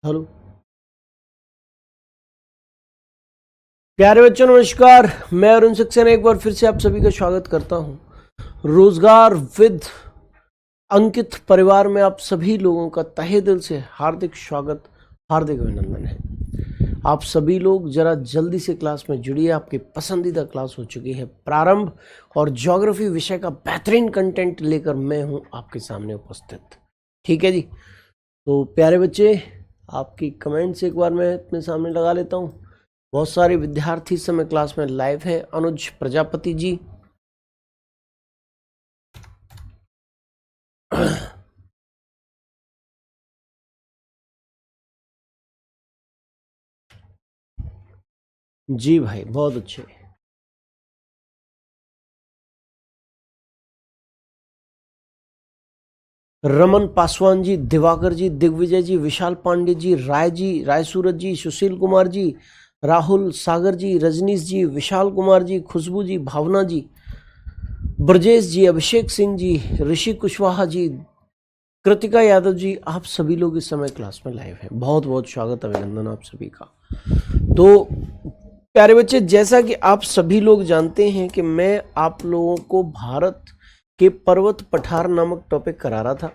Hello प्यारे बच्चों, नमस्कार। मैं अरुण सक्सेना एक बार फिर से आप सभी का स्वागत करता हूं। रोजगार विद अंकित परिवार में आप सभी लोगों का तहे दिल से हार्दिक स्वागत, हार्दिक अभिनंदन है। आप सभी लोग जरा जल्दी से क्लास में जुड़िए। आपकी पसंदीदा क्लास हो चुकी है प्रारंभ, और ज्योग्राफी विषय का बेहतरीन कंटेंट लेकर मैं हूं आपके सामने उपस्थित। ठीक है जी। तो प्यारे बच्चे, आपकी कमेंट्स एक बार मैं अपने सामने लगा लेता हूं। बहुत सारे विद्यार्थी इस समय क्लास में लाइव हैं। अनुज प्रजापति जी, जी भाई, बहुत अच्छे। रमन पासवान जी, दिवाकर जी, दिग्विजय जी, विशाल पांडे जी, राय जी, राय सूरज जी, सुशील कुमार जी, राहुल, सागर जी, रजनीश जी, विशाल कुमार जी, खुशबू जी, भावना जी, ब्रजेश जी, अभिषेक सिंह जी, ऋषि कुशवाहा जी, कृतिका यादव जी, आप सभी लोग इस समय क्लास में लाइव हैं। बहुत बहुत स्वागत, अभिनंदन आप सभी का। तो प्यारे बच्चे, जैसा कि आप सभी लोग जानते हैं कि मैं आप लोगों को भारत के पर्वत पठार नामक टॉपिक करा रहा था,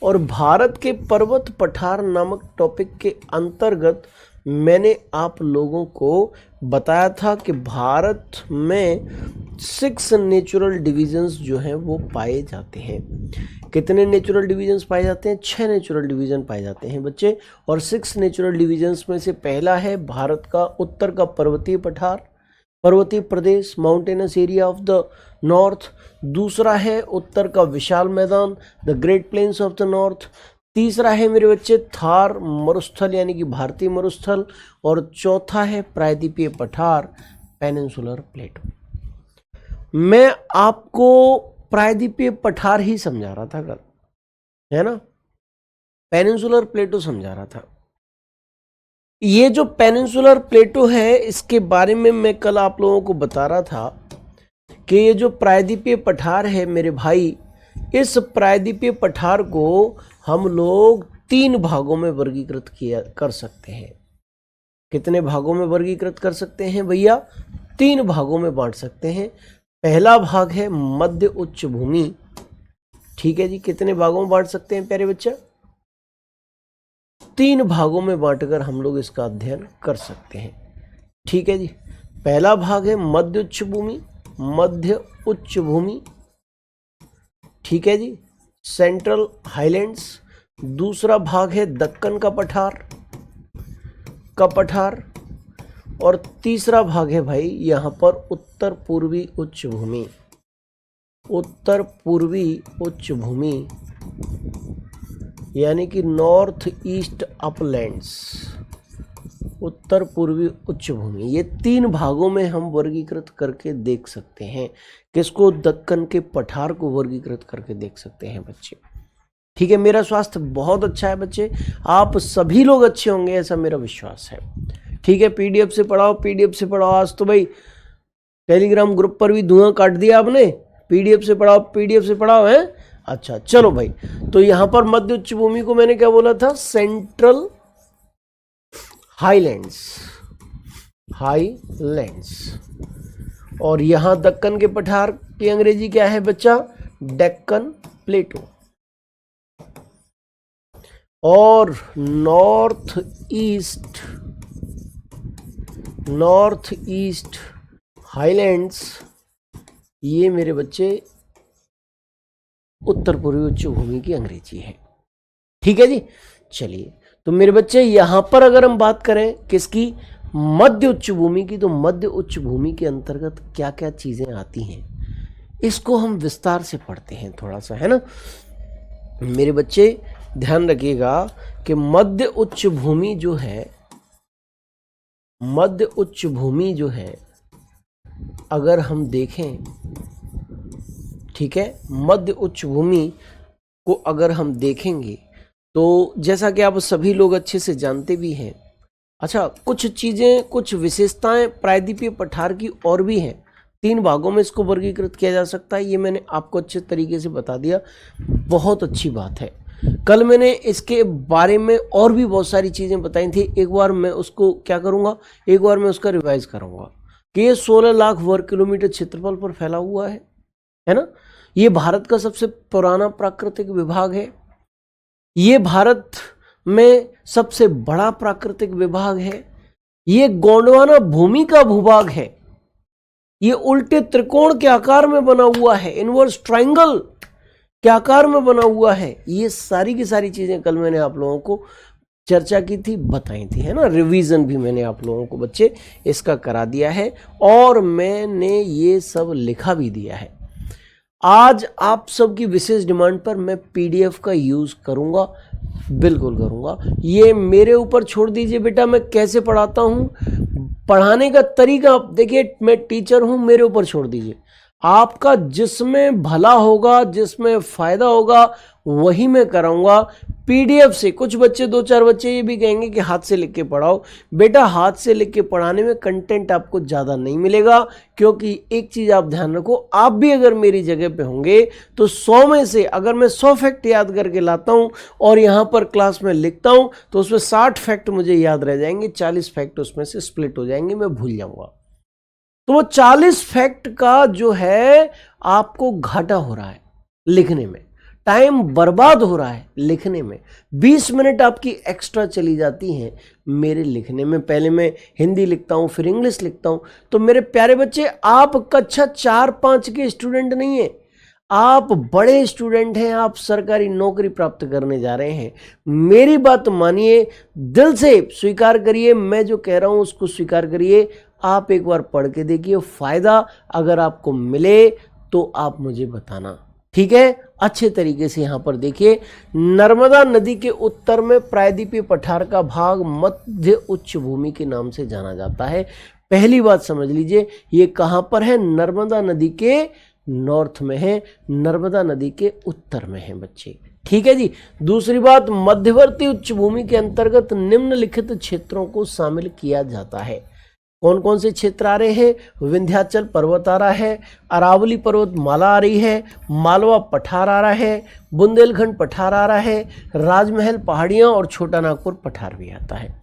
और भारत के पर्वत पठार नामक टॉपिक के अंतर्गत मैंने आप लोगों को बताया था कि भारत में 6 नेचुरल डिवीजन्स जो हैं वो पाए जाते हैं। कितने नेचुरल डिवीजन्स पाए जाते हैं? 6 नेचुरल डिवीजन पाए जाते हैं बच्चे। और 6 नेचुरल डिवीजन्स में से पहला है भारत का उत्तर का पर्वतीय पठार, पर्वतीय प्रदेश, mountainous area of the north. दूसरा है उत्तर का विशाल मैदान, the great plains of the north. तीसरा है मेरे बच्चे थार मरुस्थल यानी कि भारतीय मरुस्थल। और चौथा है प्रायद्वीपीय पठार, पेनिनसुलर प्लेटो। मैं आपको प्रायद्वीपीय पठार ही समझा रहा था कल, है ना? पेनिनसुलर प्लेटो समझा रहा था। ये जो पेनिनसुलर प्लेटो है, इसके बारे में मैं कल आप लोगों को बता रहा था कि ये जो प्रायद्वीपीय पठार है मेरे भाई, इस प्रायद्वीपीय पठार को हम लोग 3 भागों में वर्गीकृत कर सकते हैं। कितने भागों में वर्गीकृत कर सकते हैं भैया? 3 भागों में बांट सकते हैं। पहला भाग है मध्य उच्च भूमि। ठीक है जी। कितने भागों में बांट सकते हैं प्यारे बच्चा? 3 भागों में बांटकर हम लोग इसका अध्ययन कर सकते हैं। ठीक है जी। पहला भाग है मध्य उच्च भूमि, मध्य उच्च भूमि। ठीक है जी, सेंट्रल हाईलैंड्स। दूसरा भाग है दक्कन का पठार। और तीसरा भाग है भाई यहां पर उत्तर पूर्वी उच्च भूमि, उत्तर पूर्वी उच्च भूमि यानी कि नॉर्थ ईस्ट अपलैंड्स, उत्तर पूर्वी उच्च भूमि। ये 3 भागों में हम वर्गीकृत करके देख सकते हैं। किसको? दक्कन के पठार को वर्गीकृत करके देख सकते हैं बच्चे। ठीक है। मेरा स्वास्थ्य बहुत अच्छा है बच्चे, आप सभी लोग अच्छे होंगे ऐसा मेरा विश्वास है। ठीक है। पीडीएफ से पढ़ाओ, पीडीएफ से पढ़ाओ। आज तो भाई टेलीग्राम ग्रुप पर भी धुआं काट दिया आपने। पीडीएफ से पढ़ाओ, पीडीएफ से पढ़ाओ है। अच्छा चलो भाई। तो यहां पर मध्य उच्च भूमि को मैंने क्या बोला था? सेंट्रल हाईलैंड्स, और यहां दक्कन के पठार की अंग्रेजी क्या है बच्चा? डेक्कन प्लेटो। और नॉर्थ ईस्ट हाईलैंड्स, ये मेरे बच्चे उत्तर पूर्वी उच्च भूमि की अंग्रेजी है। ठीक है जी। चलिए, तो मेरे बच्चे यहां पर अगर हम बात करें किसकी? मध्य उच्च भूमि की, तो मध्य उच्च भूमि के अंतर्गत क्या क्या चीजें आती हैं इसको हम विस्तार से पढ़ते हैं थोड़ा सा, है ना मेरे बच्चे? ध्यान रखिएगा कि मध्य उच्च भूमि जो है अगर हम देखें, ठीक है, मध्य उच्च भूमि को अगर हम देखेंगे तो जैसा कि आप सभी लोग अच्छे से जानते भी हैं। अच्छा, कुछ चीजें, कुछ विशेषताएं प्रायद्वीपीय पठार की और भी हैं। 3 भागों में इसको वर्गीकृत किया जा सकता है, ये मैंने आपको अच्छे तरीके से बता दिया। बहुत अच्छी बात है। कल मैंने इसके बारे में और भी बहुत सारी चीजें बताई थी। एक बार मैं उसको क्या करूंगा, एक बार मैं उसका रिवाइज करूंगा कि ये 16 लाख वर्ग किलोमीटर क्षेत्रफल पर फैला हुआ है ना। ये भारत का सबसे पुराना प्राकृतिक विभाग है, ये भारत में सबसे बड़ा प्राकृतिक विभाग है, ये गोंडवाना भूमि का भूभाग है, ये उल्टे त्रिकोण के आकार में बना हुआ है, इनवर्स ट्रायंगल के आकार में बना हुआ है। ये सारी की सारी चीजें कल मैंने आप लोगों को चर्चा की थी, बताई थी, है ना। रिवीजन भी मैंने आप लोगों को बच्चे इसका करा दिया है और मैंने ये सब लिखा भी दिया है। आज आप सबकी विशेष डिमांड पर मैं पीडीएफ का यूज करूंगा, बिल्कुल करूंगा। ये मेरे ऊपर छोड़ दीजिए बेटा, मैं कैसे पढ़ाता हूं, पढ़ाने का तरीका देखिए, मैं टीचर हूं, मेरे ऊपर छोड़ दीजिए। आपका जिसमें भला होगा, जिसमें फायदा होगा, वही मैं कराऊंगा पीडीएफ से। कुछ बच्चे, 2-4 बच्चे ये भी कहेंगे कि हाथ से लिख के पढ़ाओ। बेटा हाथ से लिख के पढ़ाने में कंटेंट आपको ज़्यादा नहीं मिलेगा, क्योंकि एक चीज़ आप ध्यान रखो, आप भी अगर मेरी जगह पे होंगे तो 100 में से अगर मैं 100 फैक्ट याद करके लाता हूं और यहाँ पर क्लास में लिखता हूं तो उसमें 60 फैक्ट मुझे याद रह जाएंगे, 40 फैक्ट उसमें से स्प्लिट हो जाएंगे, मैं भूल जाऊंगा। तो वो 40 फैक्ट का जो है आपको घाटा हो रहा है लिखने में, टाइम बर्बाद हो रहा है लिखने में, 20 मिनट आपकी एक्स्ट्रा चली जाती हैं मेरे लिखने में। पहले मैं हिंदी लिखता हूं, फिर इंग्लिश लिखता हूं। तो मेरे प्यारे बच्चे, आप कक्षा 4-5 के स्टूडेंट नहीं है, आप बड़े स्टूडेंट हैं, आप सरकारी नौकरी प्राप्त करने जा रहे हैं। मेरी बात मानिए, दिल से स्वीकार करिए, मैं जो कह रहा हूं उसको स्वीकार करिए। आप एक बार पढ़ के देखिए, फायदा अगर आपको मिले तो आप मुझे बताना, ठीक है। अच्छे तरीके से यहां पर देखिए, नर्मदा नदी के उत्तर में प्रायद्वीपीय पठार का भाग मध्य उच्च भूमि के नाम से जाना जाता है। पहली बात समझ लीजिए, ये कहां पर है, नर्मदा नदी के नॉर्थ में है, नर्मदा नदी के उत्तर में है बच्चे, ठीक है जी। दूसरी बात, मध्यवर्ती उच्च भूमि के अंतर्गत निम्नलिखित क्षेत्रों को शामिल किया जाता है। कौन कौन से क्षेत्र आ रहे हैं, विंध्याचल पर्वत आ रहा है, अरावली पर्वत माला आ रही है, मालवा पठार आ रहा है, बुंदेलखंड पठार आ रहा है, राजमहल पहाड़ियां और छोटा नागपुर पठार भी आता है।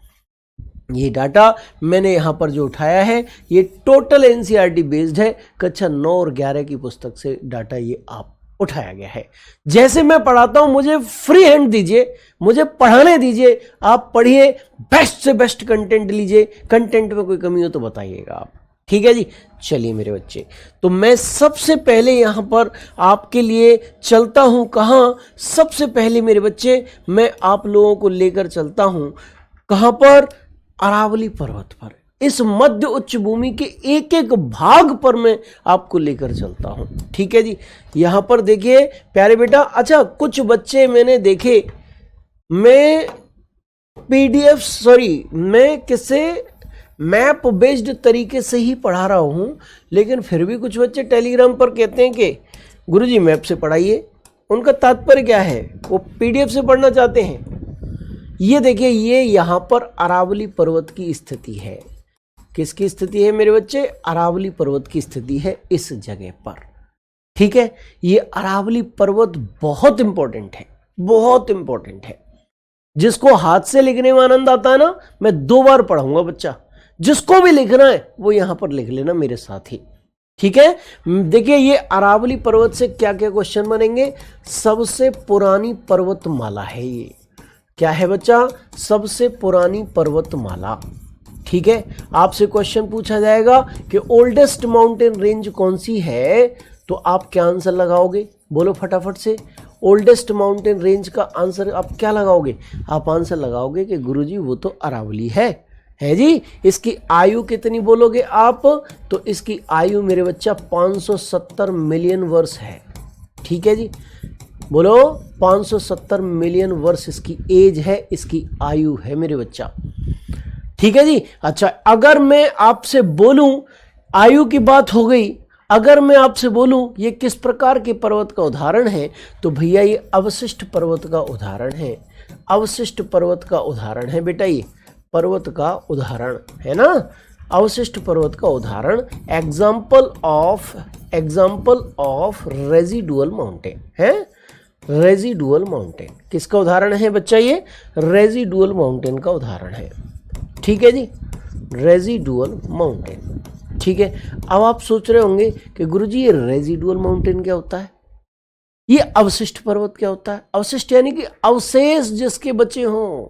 ये डाटा मैंने यहाँ पर जो उठाया है ये टोटल एनसीईआरटी बेस्ड है, कक्षा 9 और 11 की पुस्तक से डाटा ये आप उठाया गया है। जैसे मैं पढ़ाता हूं मुझे फ्री हैंड दीजिए, मुझे पढ़ाने दीजिए, आप पढ़िए, बेस्ट से बेस्ट कंटेंट लीजिए, कंटेंट में कोई कमी हो तो बताइएगा आप, ठीक है जी। चलिए मेरे बच्चे, तो मैं सबसे पहले यहां पर आपके लिए चलता हूं, कहां, सबसे पहले मेरे बच्चे मैं आप लोगों को लेकर चलता हूं कहां पर, अरावली पर्वत पर। इस मध्य उच्च भूमि के एक एक भाग पर मैं आपको लेकर चलता हूं, ठीक है जी। यहां पर देखिए प्यारे बेटा, अच्छा कुछ बच्चे मैंने देखे, मैं पीडीएफ मैं किसे मैप बेस्ड तरीके से ही पढ़ा रहा हूं, लेकिन फिर भी कुछ बच्चे टेलीग्राम पर कहते हैं कि गुरुजी मैप से पढ़ाइए। उनका तात्पर्य क्या है, वो पीडीएफ से पढ़ना चाहते हैं। ये देखिए, ये यहां पर अरावली पर्वत की स्थिति है। किसकी स्थिति है मेरे बच्चे, अरावली पर्वत की स्थिति है इस जगह पर, ठीक है। ये अरावली पर्वत बहुत इंपॉर्टेंट है, बहुत इंपॉर्टेंट है। जिसको हाथ से लिखने में आनंद आता है ना, मैं 2 बार पढ़ाऊंगा बच्चा, जिसको भी लिखना है वो यहां पर लिख लेना मेरे साथ ही, ठीक है। देखिए ये अरावली पर्वत से क्या क्या क्वेश्चन बनेंगे। सबसे पुरानी पर्वतमाला है ये, क्या है बच्चा, सबसे पुरानी पर्वतमाला, ठीक है। आपसे क्वेश्चन पूछा जाएगा कि ओल्डेस्ट माउंटेन रेंज कौन सी है, तो आप क्या आंसर लगाओगे, बोलो फटाफट से। ओल्डेस्ट माउंटेन रेंज का आंसर आप क्या लगाओगे, आप आंसर लगाओगे कि गुरुजी वो तो अरावली है जी। इसकी आयु कितनी बोलोगे आप, तो इसकी आयु मेरे बच्चा 570 मिलियन वर्ष है, ठीक है जी। बोलो 570 मिलियन वर्ष इसकी एज है, इसकी आयु है मेरे बच्चा, ठीक है जी। अच्छा, अगर मैं आपसे बोलूं, आयु की बात हो गई, अगर मैं आपसे बोलूं ये किस प्रकार के पर्वत का उदाहरण है, तो भैया ये अवशिष्ट पर्वत का उदाहरण है, अवशिष्ट पर्वत का उदाहरण है बेटा, ये पर्वत का उदाहरण है ना, अवशिष्ट पर्वत का उदाहरण, एग्जाम्पल ऑफ रेजिडुअल माउंटेन है, रेजिडुअल माउंटेन। किसका उदाहरण है बच्चा? ये रेजिडुअल माउंटेन का उदाहरण है। ठीक है जी, रेजिडुअल माउंटेन। ठीक है, अब आप सोच रहे होंगे कि गुरुजी ये रेजिडुअल माउंटेन क्या होता है, ये अवशिष्ट पर्वत क्या होता है? अवशिष्ट यानी कि अवशेष जिसके बचे हों,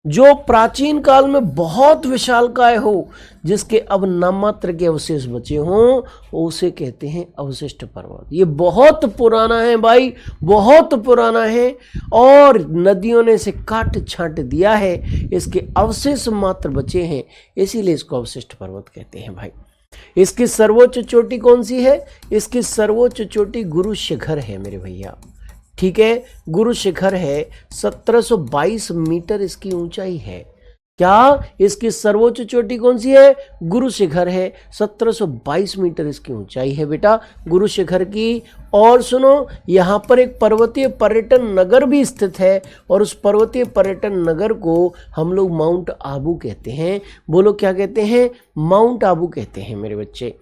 जो प्राचीन काल में बहुत विशालकाय हो, जिसके अब नाम मात्र के अवशेष बचे हों, उसे कहते हैं अवशिष्ट पर्वत। ये बहुत पुराना है भाई, बहुत पुराना है, और नदियों ने इसे काट छांट दिया है, इसके अवशेष मात्र बचे हैं, इसीलिए इसको अवशिष्ट पर्वत कहते हैं भाई। इसकी सर्वोच्च चोटी कौन सी है? इसकी सर्वोच्च चोटी गुरु शिखर है मेरे भैया। ठीक है, गुरु शिखर है, 1722 मीटर इसकी ऊंचाई है। क्या इसकी सर्वोच्च चोटी कौन सी है? गुरु शिखर है, 1722 मीटर इसकी ऊंचाई है बेटा गुरु शिखर की। और सुनो, यहाँ पर एक पर्वतीय पर्यटन नगर भी स्थित है, और उस पर्वतीय पर्यटन नगर को हम लोग माउंट आबू कहते हैं। बोलो क्या कहते हैं? माउंट आबू कहते हैं मेरे बच्चे।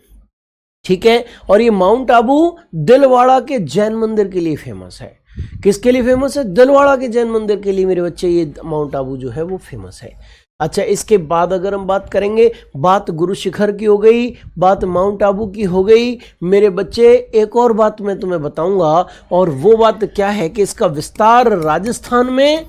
ठीक है, और ये माउंट आबू दिलवाड़ा के जैन मंदिर के लिए फेमस है। किसके लिए फेमस है? दिलवाड़ा के जैन मंदिर के लिए मेरे बच्चे ये माउंट आबू जो है वो फेमस है। अच्छा, इसके बाद अगर हम बात करेंगे, बात गुरु शिखर की हो गई, बात माउंट आबू की हो गई मेरे बच्चे। एक और बात मैं तुम्हें बताऊंगा, और वो बात क्या है कि इसका विस्तार राजस्थान में,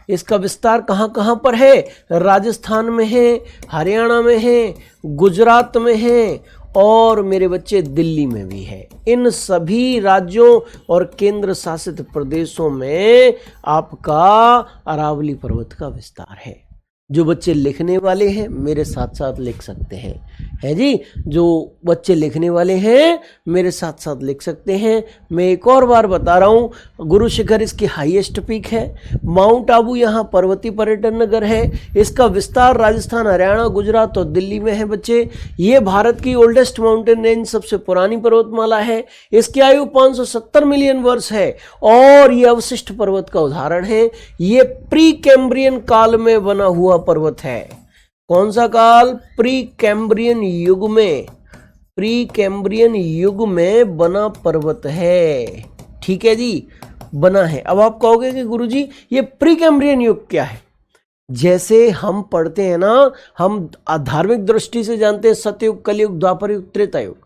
इसका विस्तार कहाँ कहाँ पर है? राजस्थान में है, हरियाणा में है, गुजरात में है, और मेरे बच्चे दिल्ली में भी है। इन सभी राज्यों और केंद्र शासित प्रदेशों में आपका अरावली पर्वत का विस्तार है। जो बच्चे लिखने वाले हैं मेरे साथ साथ लिख सकते हैं, है जी, जो बच्चे लिखने वाले हैं मेरे साथ साथ लिख सकते हैं। मैं एक और बार बता रहा हूँ, गुरु शिखर इसकी हाईएस्ट पीक है, माउंट आबू यहाँ पर्वतीय पर्यटन नगर है, इसका विस्तार राजस्थान, हरियाणा, गुजरात और दिल्ली में है बच्चे। ये भारत की ओल्डेस्ट माउंटेन रेंज, सबसे पुरानी पर्वतमाला है, इसकी आयु 570 मिलियन वर्ष है, और ये अवशिष्ट पर्वत का उदाहरण है। ये प्री कैम्ब्रियन काल में बना हुआ पर्वत है। कौन सा काल? प्री कैम्ब्रियन युग में, प्री कैम्ब्रियन युग में बना पर्वत है। ठीक है जी, बना है। अब आप कहोगे कि गुरुजी ये प्री कैम्ब्रियन युग क्या है? जैसे हम पढ़ते हैं ना, हम धार्मिक दृष्टि से जानते हैं सतयुग, कलयुग, द्वापर युग, त्रेता युग,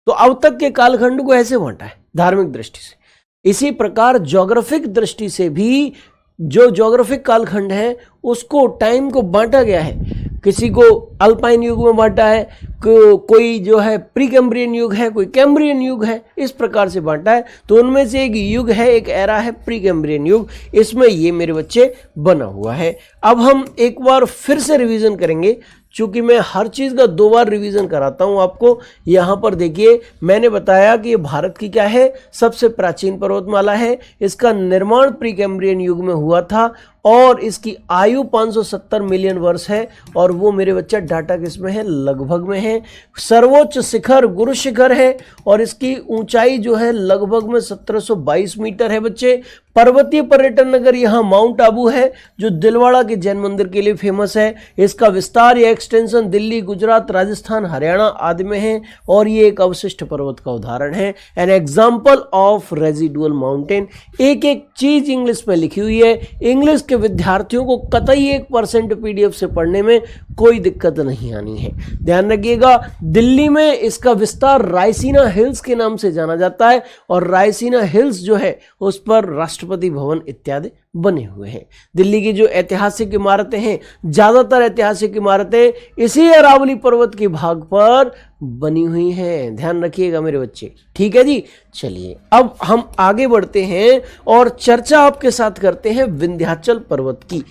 तो अब तक के कालखंड को ऐसे बांटा है धार्मिक दृष्टि से। इसी प्रकार ज्योग्राफिक दृष्टि से भी जो ज्योग्राफिक कालखंड है उसको, टाइम को बांटा गया है। किसी को अल्पाइन युग में बांटा है, कोई जो है प्री कैम्ब्रियन युग है, कोई कैम्ब्रियन युग है, इस प्रकार से बांटा है। तो उनमें से एक युग है, एक एरा है प्री कैम्ब्रियन युग, इसमें ये मेरे बच्चे बना हुआ है। अब हम एक बार फिर से रिवीजन करेंगे, चूंकि मैं हर चीज़ का 2 बार रिवीजन कराता हूं आपको। यहाँ पर देखिए, मैंने बताया कि ये भारत की क्या है? सबसे प्राचीन पर्वतमाला है। इसका निर्माण प्री कैम्ब्रियन युग में हुआ था, और इसकी आयु 570 मिलियन वर्ष है, और वो मेरे बच्चा डाटा किसमें है? लगभग में है। सर्वोच्च शिखर गुरु शिखर है, और इसकी ऊंचाई जो है लगभग में 1722 मीटर है बच्चे। पर्वतीय पर्यटन नगर यहाँ माउंट आबू है, जो दिलवाड़ा के जैन मंदिर के लिए फेमस है। इसका विस्तार या एक्सटेंशन दिल्ली, गुजरात, राजस्थान, हरियाणा आदि में है, और ये एक अवशिष्ट पर्वत का उदाहरण है, an example of residual mountain. एक एक चीज इंग्लिश में लिखी हुई है। इंग्लिश के विद्यार्थियों को कतई 1% पीडीएफ से पढ़ने में कोई दिक्कत नहीं आनी है। ध्यान रखिएगा, दिल्ली में इसका विस्तार रायसीना हिल्स के नाम से जाना जाता है, और रायसीना हिल्स जो है उस पर राष्ट्रपति भवन इत्यादि बने हुए हैं। दिल्ली की जो ऐतिहासिक इमारतें हैं, ज्यादातर ऐतिहासिक इमारतें इसी अरावली पर्वत के भाग पर बनी हुई हैं। ध्यान रखिएगा मेरे बच्चे, ठीक है जी। चलिए अब हम आगे बढ़ते हैं और चर्चा आपके साथ करते हैं विंध्याचल पर्वत की।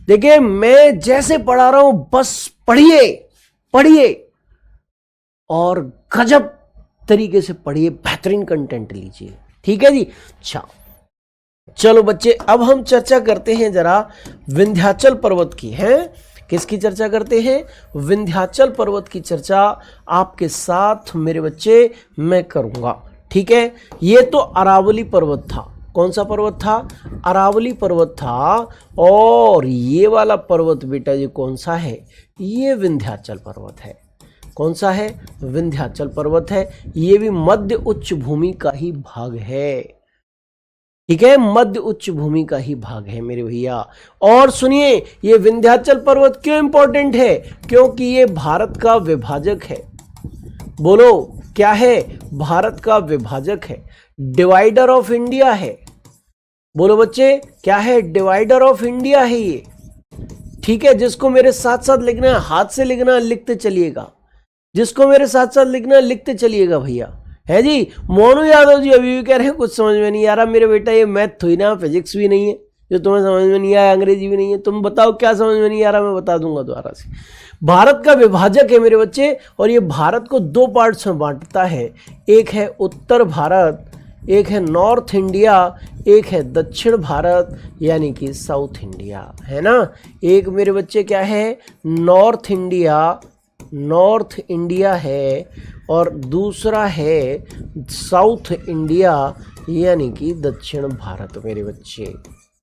देखिए, मैं जैसे पढ़ा रहा हूं बस पढ़िए पढ़िए और गजब तरीके से पढ़िए, बेहतरीन कंटेंट लीजिए, ठीक है जी। अच्छा चलो बच्चे, अब हम चर्चा करते हैं जरा विंध्याचल पर्वत की। है किसकी चर्चा करते हैं? विंध्याचल पर्वत की चर्चा आपके साथ मेरे बच्चे मैं करूंगा, ठीक है। ये तो अरावली पर्वत था। कौन सा पर्वत था? अरावली पर्वत था। और ये वाला पर्वत बेटा ये कौन सा है? ये विंध्याचल पर्वत है। कौन सा है? विंध्याचल पर्वत है। ये भी मध्य उच्च भूमि का ही भाग है। ठीक है, मध्य उच्च भूमि का ही भाग है मेरे भैया। और सुनिए, ये विंध्याचल पर्वत क्यों इंपॉर्टेंट है? क्योंकि ये भारत का विभाजक है। बोलो क्या है? भारत का विभाजक है, डिवाइडर ऑफ इंडिया है। बोलो बच्चे, क्या है? डिवाइडर ऑफ इंडिया है ये। ठीक है, जिसको मेरे साथ साथ लिखना है, हाथ से लिखना है, लिखते चलिएगा। जिसको मेरे साथ साथ लिखना है, लिखते चलिएगा भैया। है जी। मोनू यादव जी अभी भी कह रहे हैं कुछ समझ में नहीं आ रहा मेरे बेटा। ये मैथ थोड़ी ना, फिजिक्स भी नहीं है जो तुम्हें समझ में नहीं आया, अंग्रेजी भी नहीं है। तुम बताओ क्या समझ में नहीं आ रहा, मैं बता दूंगा दोबारा से। भारत का विभाजक है मेरे बच्चे, और ये भारत को दो पार्ट्स में बांटता है। एक है उत्तर भारत, एक है नॉर्थ इंडिया, एक है दक्षिण भारत यानी कि साउथ इंडिया, है ना। एक मेरे बच्चे क्या है? नॉर्थ इंडिया है, और दूसरा है साउथ इंडिया यानी कि दक्षिण भारत मेरे बच्चे।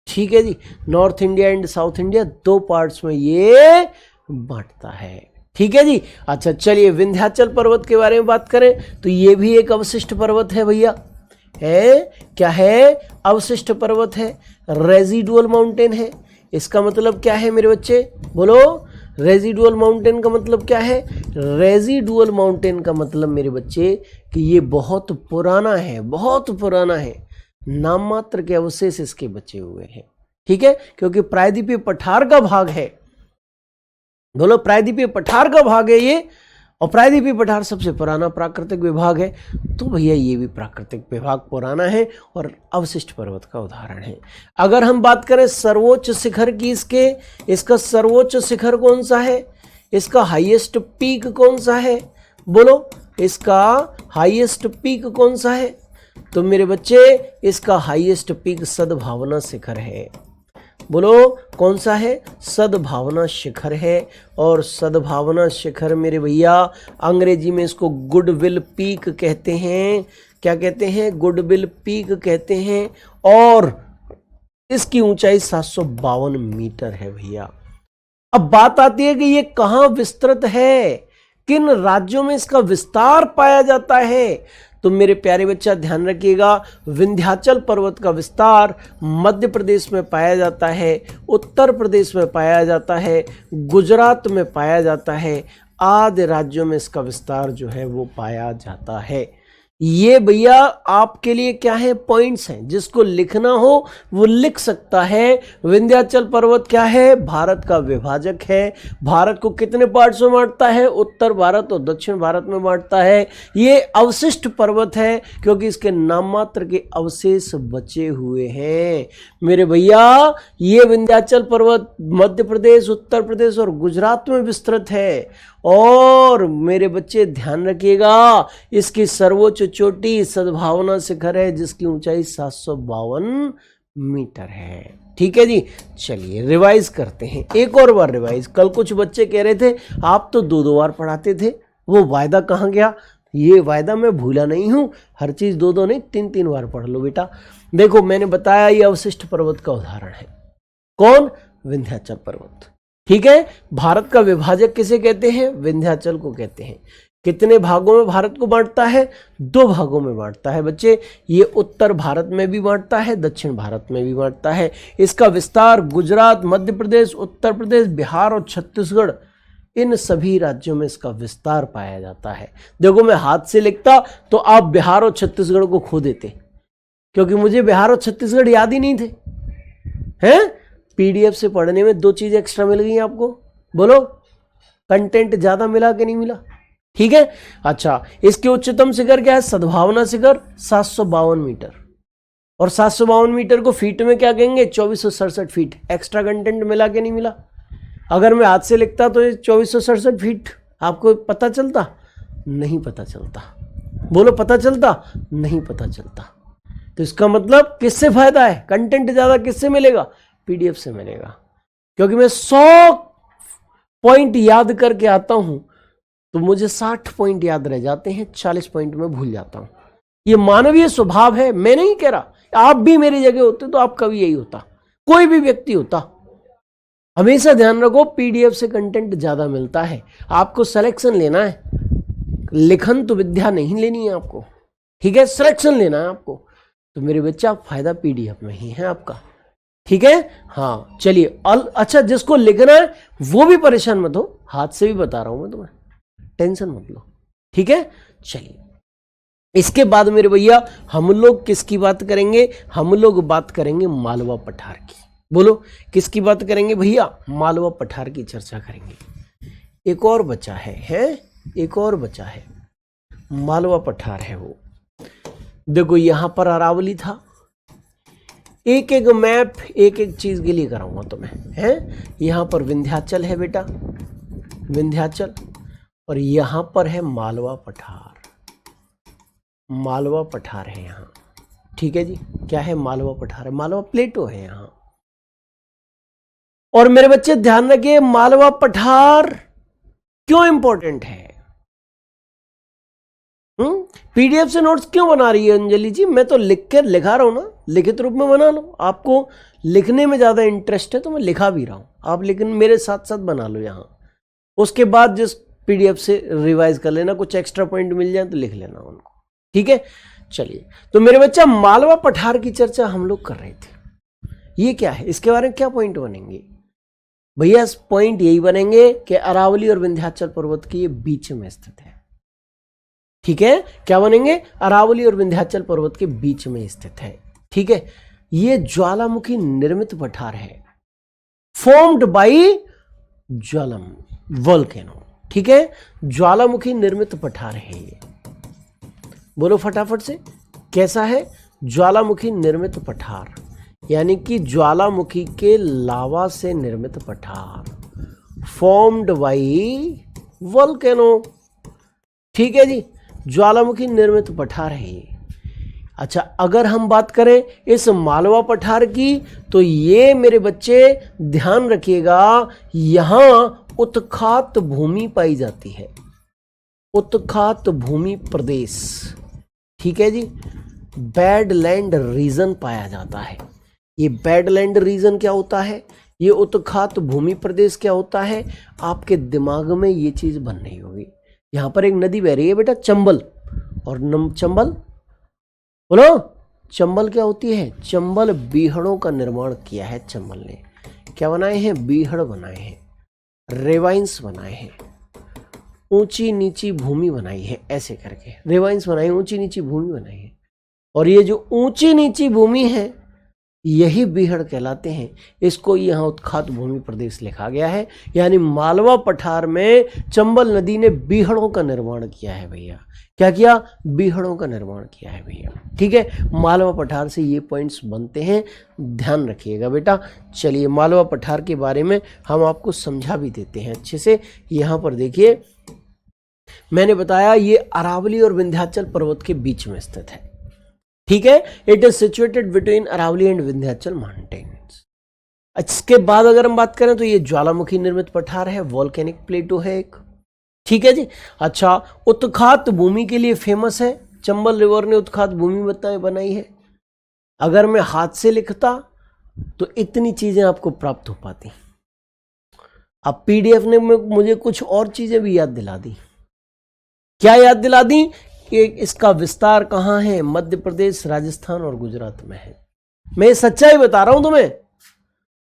ठीक है जी, North India and South India दो पार्ट्स में ये बांटता है। ठीक है जी। अच्छा चलिए, विंध्याचल पर्वत के बारे में बात करें तो ये भी एक अवशिष्ट पर्वत है भैया। है क्या है? अवशिष्ट पर्वत है, रेजिडुअल माउंटेन है। इसका मतलब क्या है मेरे बच्चे? बोलो, रेजिडुअल माउंटेन का मतलब क्या है? रेजिडुअल माउंटेन का मतलब मेरे बच्चे कि ये बहुत पुराना है, बहुत पुराना है, नाम मात्र के अवशेष इसके बचे हुए हैं। ठीक है, क्योंकि प्रायद्वीपीय पठार का भाग है। बोलो, प्रायद्वीपीय पठार का भाग है ये, और प्रायद्वीपीय पठार सबसे पुराना प्राकृतिक विभाग है। तो भैया ये भी प्राकृतिक विभाग पुराना है और अवशिष्ट पर्वत का उदाहरण है। अगर हम बात करें सर्वोच्च शिखर की, इसका सर्वोच्च शिखर कौन सा है? इसका हाईएस्ट पीक कौन सा है? बोलो, इसका हाईएस्ट पीक कौन सा है? तो मेरे बच्चे, इसका हाईएस्ट पीक सद्भावना शिखर है। बोलो कौन सा है? सद्भावना शिखर है। और सद्भावना शिखर मेरे भैया, अंग्रेजी में इसको गुडविल पीक कहते हैं। क्या कहते हैं? गुडविल पीक कहते हैं। और इसकी ऊंचाई 752 मीटर है भैया। अब बात आती है कि ये कहाँ विस्तृत है, किन राज्यों में इसका विस्तार पाया जाता है। तो मेरे प्यारे बच्चा ध्यान रखिएगा, विंध्याचल पर्वत का विस्तार मध्य प्रदेश में पाया जाता है, उत्तर प्रदेश में पाया जाता है, गुजरात में पाया जाता है, आदि राज्यों में इसका विस्तार जो है वो पाया जाता है। ये भैया आपके लिए क्या है? पॉइंट्स हैं, जिसको लिखना हो वो लिख सकता है। विंध्याचल पर्वत क्या है? भारत का विभाजक है। भारत को कितने पार्ट्स में बांटता है? उत्तर भारत और दक्षिण भारत में बांटता है। ये अवशिष्ट पर्वत है क्योंकि इसके नाम मात्र के अवशेष बचे हुए हैं मेरे भैया। ये विंध्याचल पर्वत मध्य प्रदेश, उत्तर प्रदेश और गुजरात में विस्तृत है। और मेरे बच्चे ध्यान रखिएगा, इसकी सर्वोच्च चोटी सद्भावना शिखर है जिसकी ऊंचाई 752 मीटर है। ठीक है जी। चलिए रिवाइज करते हैं, एक और बार रिवाइज। कल कुछ बच्चे कह रहे थे आप तो दो बार पढ़ाते थे, वो वायदा कहाँ गया? ये वायदा मैं भूला नहीं हूं, हर चीज दो नहीं 3 बार पढ़ लो बेटा। देखो मैंने बताया ये अवशिष्ट पर्वत का उदाहरण है। कौन? विंध्याचल पर्वत। ठीक है। भारत का विभाजक किसे कहते हैं? विंध्याचल को कहते हैं। कितने भागों में भारत को बांटता है? 2 भागों में बांटता है बच्चे। ये उत्तर भारत में भी बांटता है, दक्षिण भारत में भी बांटता है। इसका विस्तार गुजरात, मध्य प्रदेश, उत्तर प्रदेश, बिहार और छत्तीसगढ़, इन सभी राज्यों में इसका विस्तार पाया जाता है। देखो मैं हाथ से लिखता तो आप बिहार और छत्तीसगढ़ को खो देते, क्योंकि मुझे बिहार और छत्तीसगढ़ याद ही नहीं थे। हैं? पीडीएफ से पढ़ने में 2 चीजें एक्स्ट्रा मिल गई आपको। बोलो, कंटेंट ज्यादा मिला कि नहीं मिला? ठीक है। अच्छा, इसके उच्चतम शिखर क्या है? सद्भावना शिखर 752 मीटर। और 752 मीटर को फीट में क्या कहेंगे? 2467 फीट। एक्स्ट्रा कंटेंट मिला कि नहीं मिला? अगर मैं हाथ से लिखता तो ये 2467 फीट आपको पता चलता? नहीं पता चलता। बोलो, पता चलता? नहीं पता चलता। तो इसका मतलब किससे फायदा है? कंटेंट ज्यादा किससे मिलेगा? पीडीएफ से मिलेगा। क्योंकि मैं 100 पॉइंट याद करके आता हूं तो मुझे 60 पॉइंट याद रह जाते हैं, 40 पॉइंट में भूल जाता हूं। ये मानवीय स्वभाव है, मैं नहीं कह रहा। आप भी मेरी जगह होते तो आपका भी यही होता, कोई भी व्यक्ति होता। हमेशा ध्यान रखो, पीडीएफ से कंटेंट ज्यादा मिलता है। आपको सिलेक्शन लेना है, लिखन तो विद्या नहीं लेनी है आपको। ठीक है, सिलेक्शन लेना है आपको। तो मेरे बच्चा फायदा पीडीएफ में ही है आपका, ठीक है। हाँ चलिए, अच्छा जिसको लिखना है वो भी परेशान मत हो, हाथ से भी बता रहा हूं मैं तुम्हें, टेंशन मत लो, ठीक है। चलिए इसके बाद मेरे भैया हम लोग किसकी बात करेंगे, हम लोग बात करेंगे मालवा पठार की। बोलो किसकी बात करेंगे भैया, मालवा पठार की चर्चा करेंगे। एक और बचा है एक और बचा है, मालवा पठार है वो। देखो यहां पर अरावली था, एक एक मैप एक एक चीज के लिए कराऊंगा तुम्हें, है। यहां पर विंध्याचल है बेटा, विंध्याचल, और यहां पर है मालवा पठार, मालवा पठार है यहां, ठीक है जी। क्या है, मालवा पठार है, मालवा प्लेटो है यहां। और मेरे बच्चे ध्यान रखिए, मालवा पठार क्यों इंपॉर्टेंट है, पीडीएफ से नोट्स क्यों बना रही है अंजलि जी, मैं तो लिख कर लिखा रहा हूं ना, लिखित रूप में बना लो, आपको लिखने में ज्यादा इंटरेस्ट है तो मैं लिखा भी रहा हूं, आप लेकिन मेरे साथ साथ बना लो यहां, उसके बाद जिस पीडीएफ से रिवाइज कर लेना, कुछ एक्स्ट्रा पॉइंट मिल जाए तो लिख लेना उनको, ठीक है। चलिए तो मेरे बच्चा मालवा पठार की चर्चा हम लोग कर रहे थे, ये क्या है, इसके बारे में क्या पॉइंट बनेंगे भैया, पॉइंट यही बनेंगे कि अरावली और विंध्याचल पर्वत के ये बीच में स्थित है, ठीक है। क्या बनेंगे, अरावली और विंध्याचल पर्वत के बीच में स्थित है, ठीक है। ये ज्वालामुखी निर्मित पठार है, फॉर्म्ड बाई ज्वालम वोल्केनो, ठीक है। ज्वालामुखी निर्मित पठार है ये, बोलो फटाफट से कैसा है, ज्वालामुखी निर्मित पठार, यानी कि ज्वालामुखी के लावा से निर्मित पठार, फॉर्म्ड बाई वोल्केनो, ठीक है जी, ज्वालामुखी निर्मित पठार है ये। अच्छा अगर हम बात करें इस मालवा पठार की, तो ये मेरे बच्चे ध्यान रखिएगा, यहां उत्खात भूमि पाई जाती है, उत्खात भूमि प्रदेश, ठीक है जी, बैडलैंड रीजन पाया जाता है। ये बैडलैंड रीजन क्या होता है, ये उत्खात भूमि प्रदेश क्या होता है, आपके दिमाग में ये चीज बन रही होगी। यहां पर एक नदी बह रही है बेटा, चंबल, और चंबल, बोलो चंबल क्या होती है, चंबल बीहड़ों का निर्माण किया है चंबल ने, क्या बनाए हैं, बीहड़ बनाए हैं, रेवाइंस बनाए हैं, ऊंची नीची भूमि बनाई है, ऐसे करके रेवाइंस बनाई, ऊंची नीची भूमि बनाई है। और ये जो ऊंची नीची भूमि है यही बीहड़ कहलाते हैं, इसको यहाँ उत्खात भूमि प्रदेश लिखा गया है। यानी मालवा पठार में चंबल नदी ने बीहड़ों का निर्माण किया है भैया, क्या किया, बीहड़ों का निर्माण किया है भैया, ठीक है। मालवा पठार से ये पॉइंट्स बनते हैं, ध्यान रखिएगा बेटा। चलिए मालवा पठार के बारे में हम आपको समझा भी देते हैं अच्छे से। यहाँ पर देखिए मैंने बताया ये अरावली और विंध्याचल पर्वत के बीच में स्थित है, ठीक है। It is situated between Aravalli and Vindhyachal mountains. इसके बाद अगर हम बात करें तो ये ज्वालामुखी निर्मित पठार है, वोल्केनिक प्लेटो है एक, ठीक है जी। अच्छा उत्खात भूमि के लिए फेमस है, चंबल रिवर ने उत्खात भूमि बनाई है। अगर मैं हाथ से लिखता तो इतनी चीजें आपको प्राप्त हो पाती, अब पीडीएफ ने मुझे कुछ और चीजें भी याद दिला दी। क्या याद दिला दी कि इसका विस्तार कहां है, मध्य प्रदेश, राजस्थान और गुजरात में है। मैं सच्चाई बता रहा हूं तुम्हें,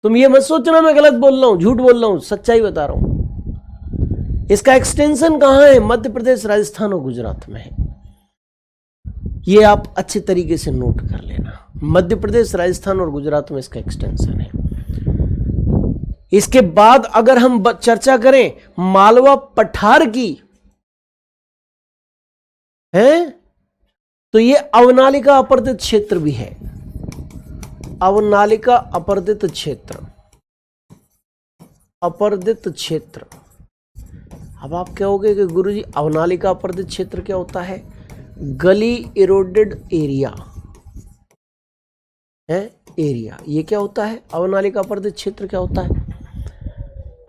तुम ये मत सोचना मैं गलत बोल रहा हूं, झूठ बोल रहा हूं, सच्चाई बता रहा हूं। इसका एक्सटेंशन कहां है, मध्य प्रदेश, राजस्थान और गुजरात में है। ये आप अच्छे तरीके से नोट कर लेना, मध्य प्रदेश, राजस्थान और गुजरात में इसका एक्सटेंशन है। इसके बाद अगर हम चर्चा करें मालवा पठार की है, तो ये अवनालिका अपर्दित क्षेत्र भी है, अवनालिका अपर्दित क्षेत्र, अपर्दित क्षेत्र। अब आप कहोगे कि गुरुजी अवनालिका अपर्दित क्षेत्र क्या होता है, गली इरोडेड एरिया है, एरिया ये क्या होता है, अवनालिका अपर्दित क्षेत्र क्या होता है।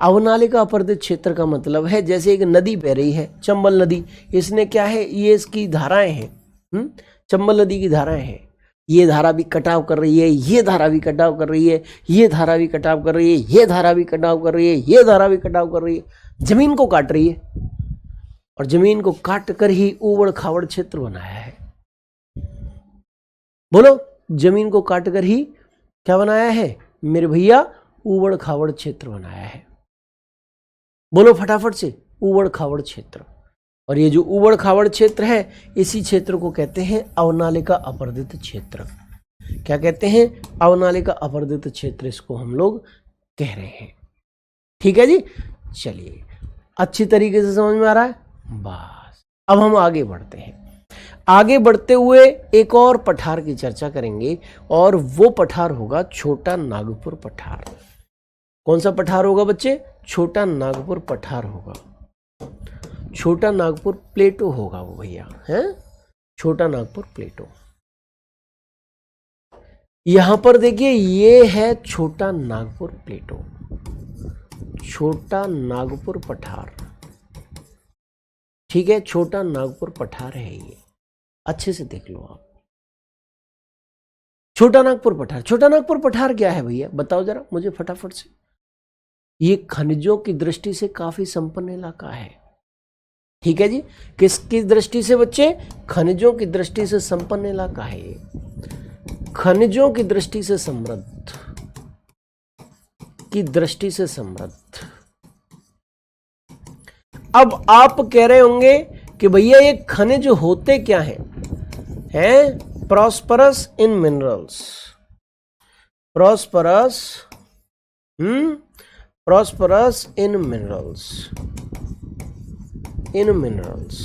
अवनालिका अपर्दित क्षेत्र का मतलब है जैसे एक नदी बह रही है, चंबल नदी, इसने क्या है, ये इसकी धाराएं हैं, चंबल नदी की धाराएं हैं, ये धारा भी कटाव कर रही है, ये धारा भी कटाव कर रही है, ये धारा भी कटाव कर रही है, ये धारा भी कटाव कर रही है, ये धारा भी कटाव कर रही है, जमीन को काट रही है, और जमीन को काट कर ही ऊबड़ खाबड़ क्षेत्र बनाया है। बोलो जमीन को काटकर ही क्या बनाया है मेरे भैया, ऊबड़ खाबड़ क्षेत्र बनाया है। बोलो फटाफट से, ऊबड़ खाबड़ क्षेत्र। और ये जो ऊबड़ खाबड़ क्षेत्र है, इसी क्षेत्र को कहते हैं अवनालिका अपर्दित क्षेत्र। क्या कहते हैं? अवनालिका अपर्दित क्षेत्र, इसको हम लोग कह रहे हैं। ठीक है जी, चलिए अच्छी तरीके से समझ में आ रहा है। बस अब हम आगे बढ़ते हैं। आगे बढ़ते हुए एक और पठार की चर्चा करेंगे, और वो पठार होगा छोटा नागपुर पठार। कौन सा पठार होगा बच्चे? छोटा नागपुर पठार होगा। छोटा नागपुर प्लेटो होगा वो भैया, हैं? छोटा नागपुर प्लेटो। यहां पर देखिए, ये है छोटा नागपुर प्लेटो, छोटा नागपुर पठार। ठीक है, छोटा नागपुर पठार है ये, अच्छे से देख लो आप। छोटा नागपुर पठार, छोटा नागपुर पठार क्या है भैया, बताओ जरा मुझे फटाफट से। ये खनिजों की दृष्टि से काफी संपन्न इलाका है। ठीक है जी, किसकी दृष्टि से बच्चे? खनिजों की दृष्टि से संपन्न इलाका है ये, खनिजों की दृष्टि से समृद्ध, की दृष्टि से समृद्ध। अब आप कह रहे होंगे कि भैया ये खनिज होते क्या हैं? प्रॉस्परस इन मिनरल्स, प्रॉस्परस प्रॉस्परस इन मिनरल्स, इन मिनरल्स,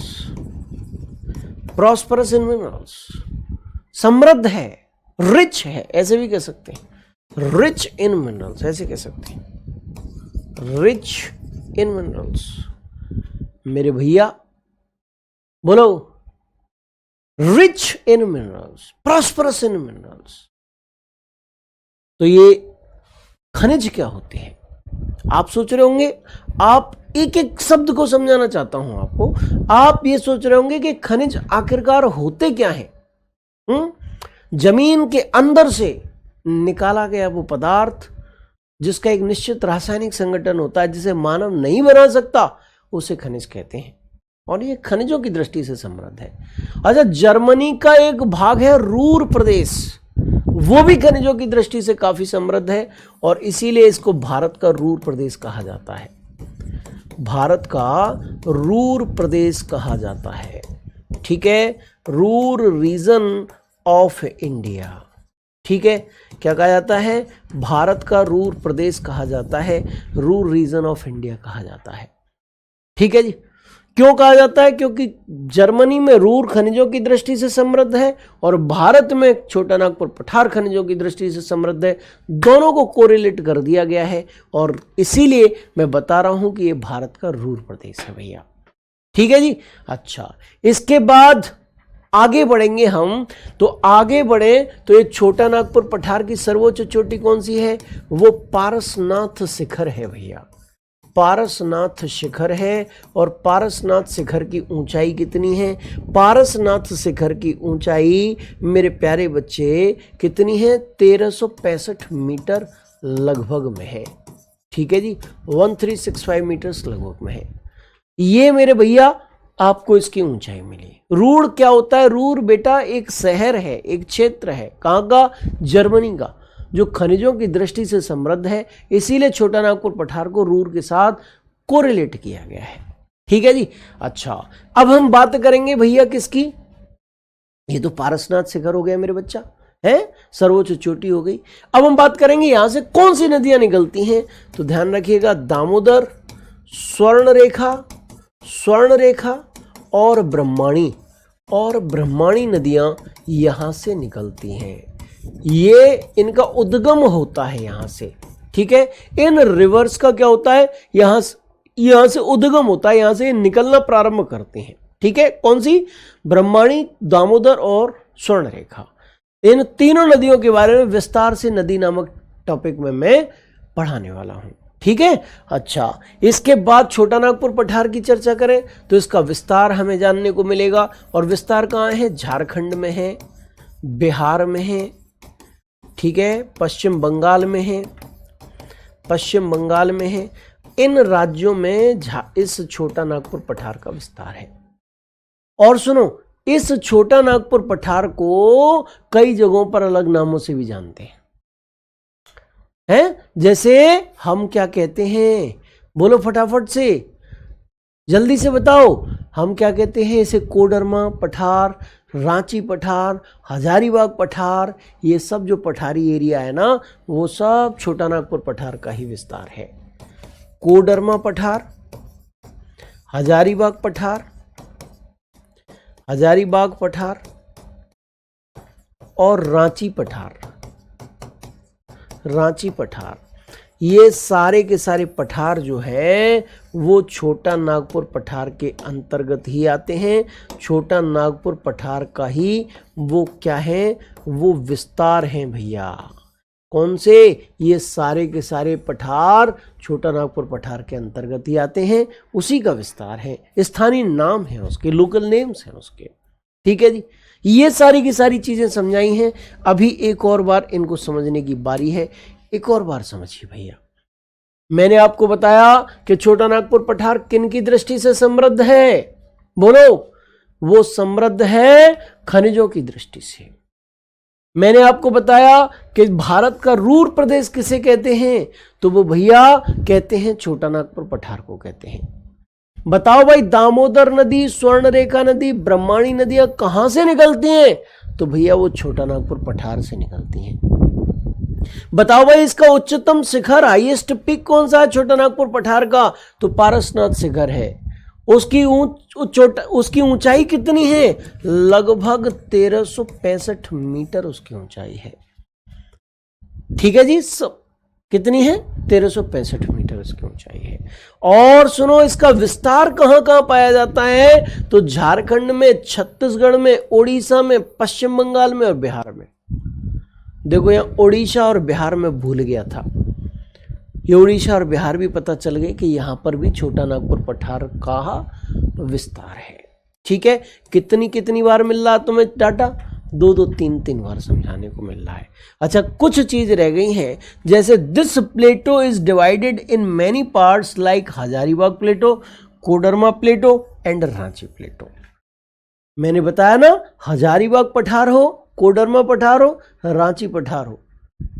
प्रॉस्परस इन मिनरल्स, समृद्ध है, रिच है, ऐसे भी कह सकते हैं, रिच इन मिनरल्स, ऐसे कह सकते हैं, रिच इन मिनरल्स। मेरे भैया बोलो, rich in minerals, prosperous in minerals. तो ये खनिज क्या होते हैं? आप सोच रहे होंगे, आप एक एक शब्द को समझाना चाहता हूं आपको। आप ये सोच रहे होंगे कि खनिज आखिरकार होते क्या हैं? जमीन के अंदर से निकाला गया वो पदार्थ जिसका एक निश्चित रासायनिक संगठन होता है, जिसे मानव नहीं बना सकता, उसे खनिज कहते हैं। और ये खनिजों की दृष्टि से समृद्ध है। अच्छा, जर्मनी का एक भाग है रूर प्रदेश, वो भी खनिजों की दृष्टि से काफी समृद्ध है, और इसीलिए इसको भारत का रूर प्रदेश कहा जाता है। भारत का रूर प्रदेश कहा जाता है। ठीक है, रूर रीजन ऑफ इंडिया। ठीक है, क्या कहा जाता है? भारत का रूर प्रदेश कहा जाता है, रूर रीजन ऑफ इंडिया कहा जाता है। ठीक है जी, क्यों कहा जाता है? क्योंकि जर्मनी में रूर खनिजों की दृष्टि से समृद्ध है, और भारत में छोटा नागपुर पठार खनिजों की दृष्टि से समृद्ध है। दोनों को कोरिलेट कर दिया गया है, और इसीलिए मैं बता रहा हूं कि ये भारत का रूर प्रदेश है भैया। ठीक है जी। अच्छा, इसके बाद आगे बढ़ेंगे हम। तो आगे बढ़े तो ये छोटा नागपुर पठार की सर्वोच्च चोटी कौन सी है? वो पारसनाथ शिखर है भैया, पारसनाथ शिखर है। और पारसनाथ शिखर की ऊंचाई कितनी है? पारसनाथ शिखर की ऊंचाई मेरे प्यारे बच्चे कितनी है? 1365 मीटर लगभग में है। ठीक है जी, 1365 मीटर्स लगभग में है। ये मेरे भैया आपको इसकी ऊंचाई मिली। रूर क्या होता है? रूर बेटा एक शहर है, एक क्षेत्र है। कहाँ का? जर्मनी का, जो खनिजों की दृष्टि से समृद्ध है। इसीलिए छोटा नागपुर पठार को रूर के साथ कोरिलेट किया गया है। ठीक है जी। अच्छा, अब हम बात करेंगे भैया किसकी? ये तो पारसनाथ शिखर हो गया मेरे बच्चा, है सर्वोच्च चोटी हो गई। अब हम बात करेंगे यहां से कौन सी नदियां निकलती हैं। तो ध्यान रखिएगा, दामोदर, स्वर्णरेखा और ब्रह्मणी, और ब्रह्मणी नदियां यहां से निकलती हैं। ये इनका उद्गम होता है यहां से। ठीक है, इन रिवर्स का क्या होता है? यहां से उद्गम होता है, यहां से निकलना प्रारंभ करते हैं। ठीक है, कौन सी? ब्रह्मणी, दामोदर और स्वर्णरेखा। इन तीनों नदियों के बारे में विस्तार से नदी नामक टॉपिक में मैं पढ़ाने वाला हूं। ठीक है। अच्छा, इसके बाद छोटा नागपुर पठार की चर्चा करें तो इसका विस्तार हमें जानने को मिलेगा। और विस्तार कहाँ है? झारखंड में है, बिहार में है, ठीक है, पश्चिम बंगाल में है, पश्चिम बंगाल में है। इन राज्यों में इस छोटा नागपुर पठार का विस्तार है। और सुनो, इस छोटा नागपुर पठार को कई जगहों पर अलग नामों से भी जानते हैं। जैसे हम क्या कहते हैं, बोलो फटाफट से, जल्दी से बताओ, हम क्या कहते हैं इसे? कोडरमा पठार, रांची पठार, हजारीबाग पठार, ये सब जो पठारी एरिया है ना, वो सब छोटा नागपुर पठार का ही विस्तार है। कोडरमा पठार, हजारीबाग पठार, हजारीबाग पठार और रांची पठार, रांची पठार, ये सारे के सारे पठार जो है वो छोटा नागपुर पठार के अंतर्गत ही आते हैं। छोटा नागपुर पठार का ही वो क्या है, वो विस्तार हैं भैया। कौन से? ये सारे के सारे पठार छोटा नागपुर पठार के अंतर्गत ही आते हैं, उसी का विस्तार है। स्थानीय नाम है उसके, लोकल नेम्स हैं उसके। ठीक है जी, ये सारी की सारी चीजें समझाई हैं। अभी एक और बार इनको समझने की बारी है। एक और बार समझिए भैया, मैंने आपको बताया कि छोटा नागपुर पठार किन की दृष्टि से समृद्ध है? बोलो। वो समृद्ध है खनिजों की दृष्टि से। मैंने आपको बताया कि भारत का रूर प्रदेश किसे कहते हैं? तो वो भैया कहते हैं छोटा नागपुर पठार को कहते हैं। बताओ भाई, दामोदर नदी, स्वर्णरेखा नदी, ब्रह्माणी नदियां कहां से निकलती हैं? तो भैया वो छोटा नागपुर पठार से निकलती हैं। बताओ भाई, इसका उच्चतम शिखर, हाईएस्ट पिक कौन सा है छोटा नागपुर पठार का? तो पारसनाथ शिखर है। उसकी ऊंचाई कितनी है? लगभग 1365 मीटर उसकी ऊंचाई है। ठीक है जी, कितनी है? 1365 मीटर इसकी ऊंचाई है। और सुनो, इसका विस्तार कहां कहां पाया जाता है? तो झारखंड में, छत्तीसगढ़ में, उड़ीसा में, पश्चिम बंगाल में और बिहार में। देखो, यहां उड़ीसा और बिहार में भूल गया था। ये उड़ीसा और बिहार भी पता चल गए कि यहां पर भी छोटा नागपुर पठार का विस्तार है। ठीक है, कितनी कितनी बार मिल रहा तुम्हें डाटा? 2-2, 3-3 बार समझाने को मिल रहा है। अच्छा, कुछ चीज रह गई हैं, जैसे this plateau is divided in many parts like Hazaribagh plateau, Koderma plateau and Ranchi plateau. मैंने बताया ना, हजारीबाग पठार हो, कोडरमा पठार हो, रांची पठार हो,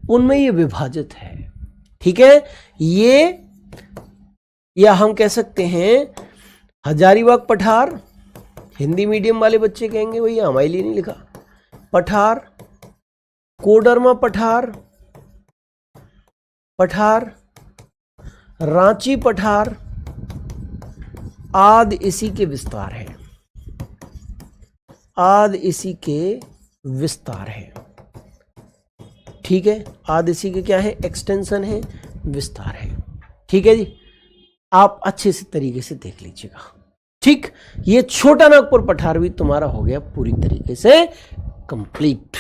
उनमें ये विभाजित है। ठीक है, ये, या हम कह सकते हैं हजारीबाग पठार, हिंदी मीडियम वाले बच्चे कहेंगे भैया हमारे लिए नहीं लिखा, पठार, कोडरमा पठार, पठार, रांची पठार आदि इसी के विस्तार है, आदि इसी के विस्तार है। ठीक है, आदि इसी के क्या है? एक्सटेंशन है, विस्तार है। ठीक है जी, आप अच्छे से तरीके से देख लीजिएगा। ठीक, ये छोटा नागपुर पठार भी तुम्हारा हो गया पूरी तरीके से कंप्लीट।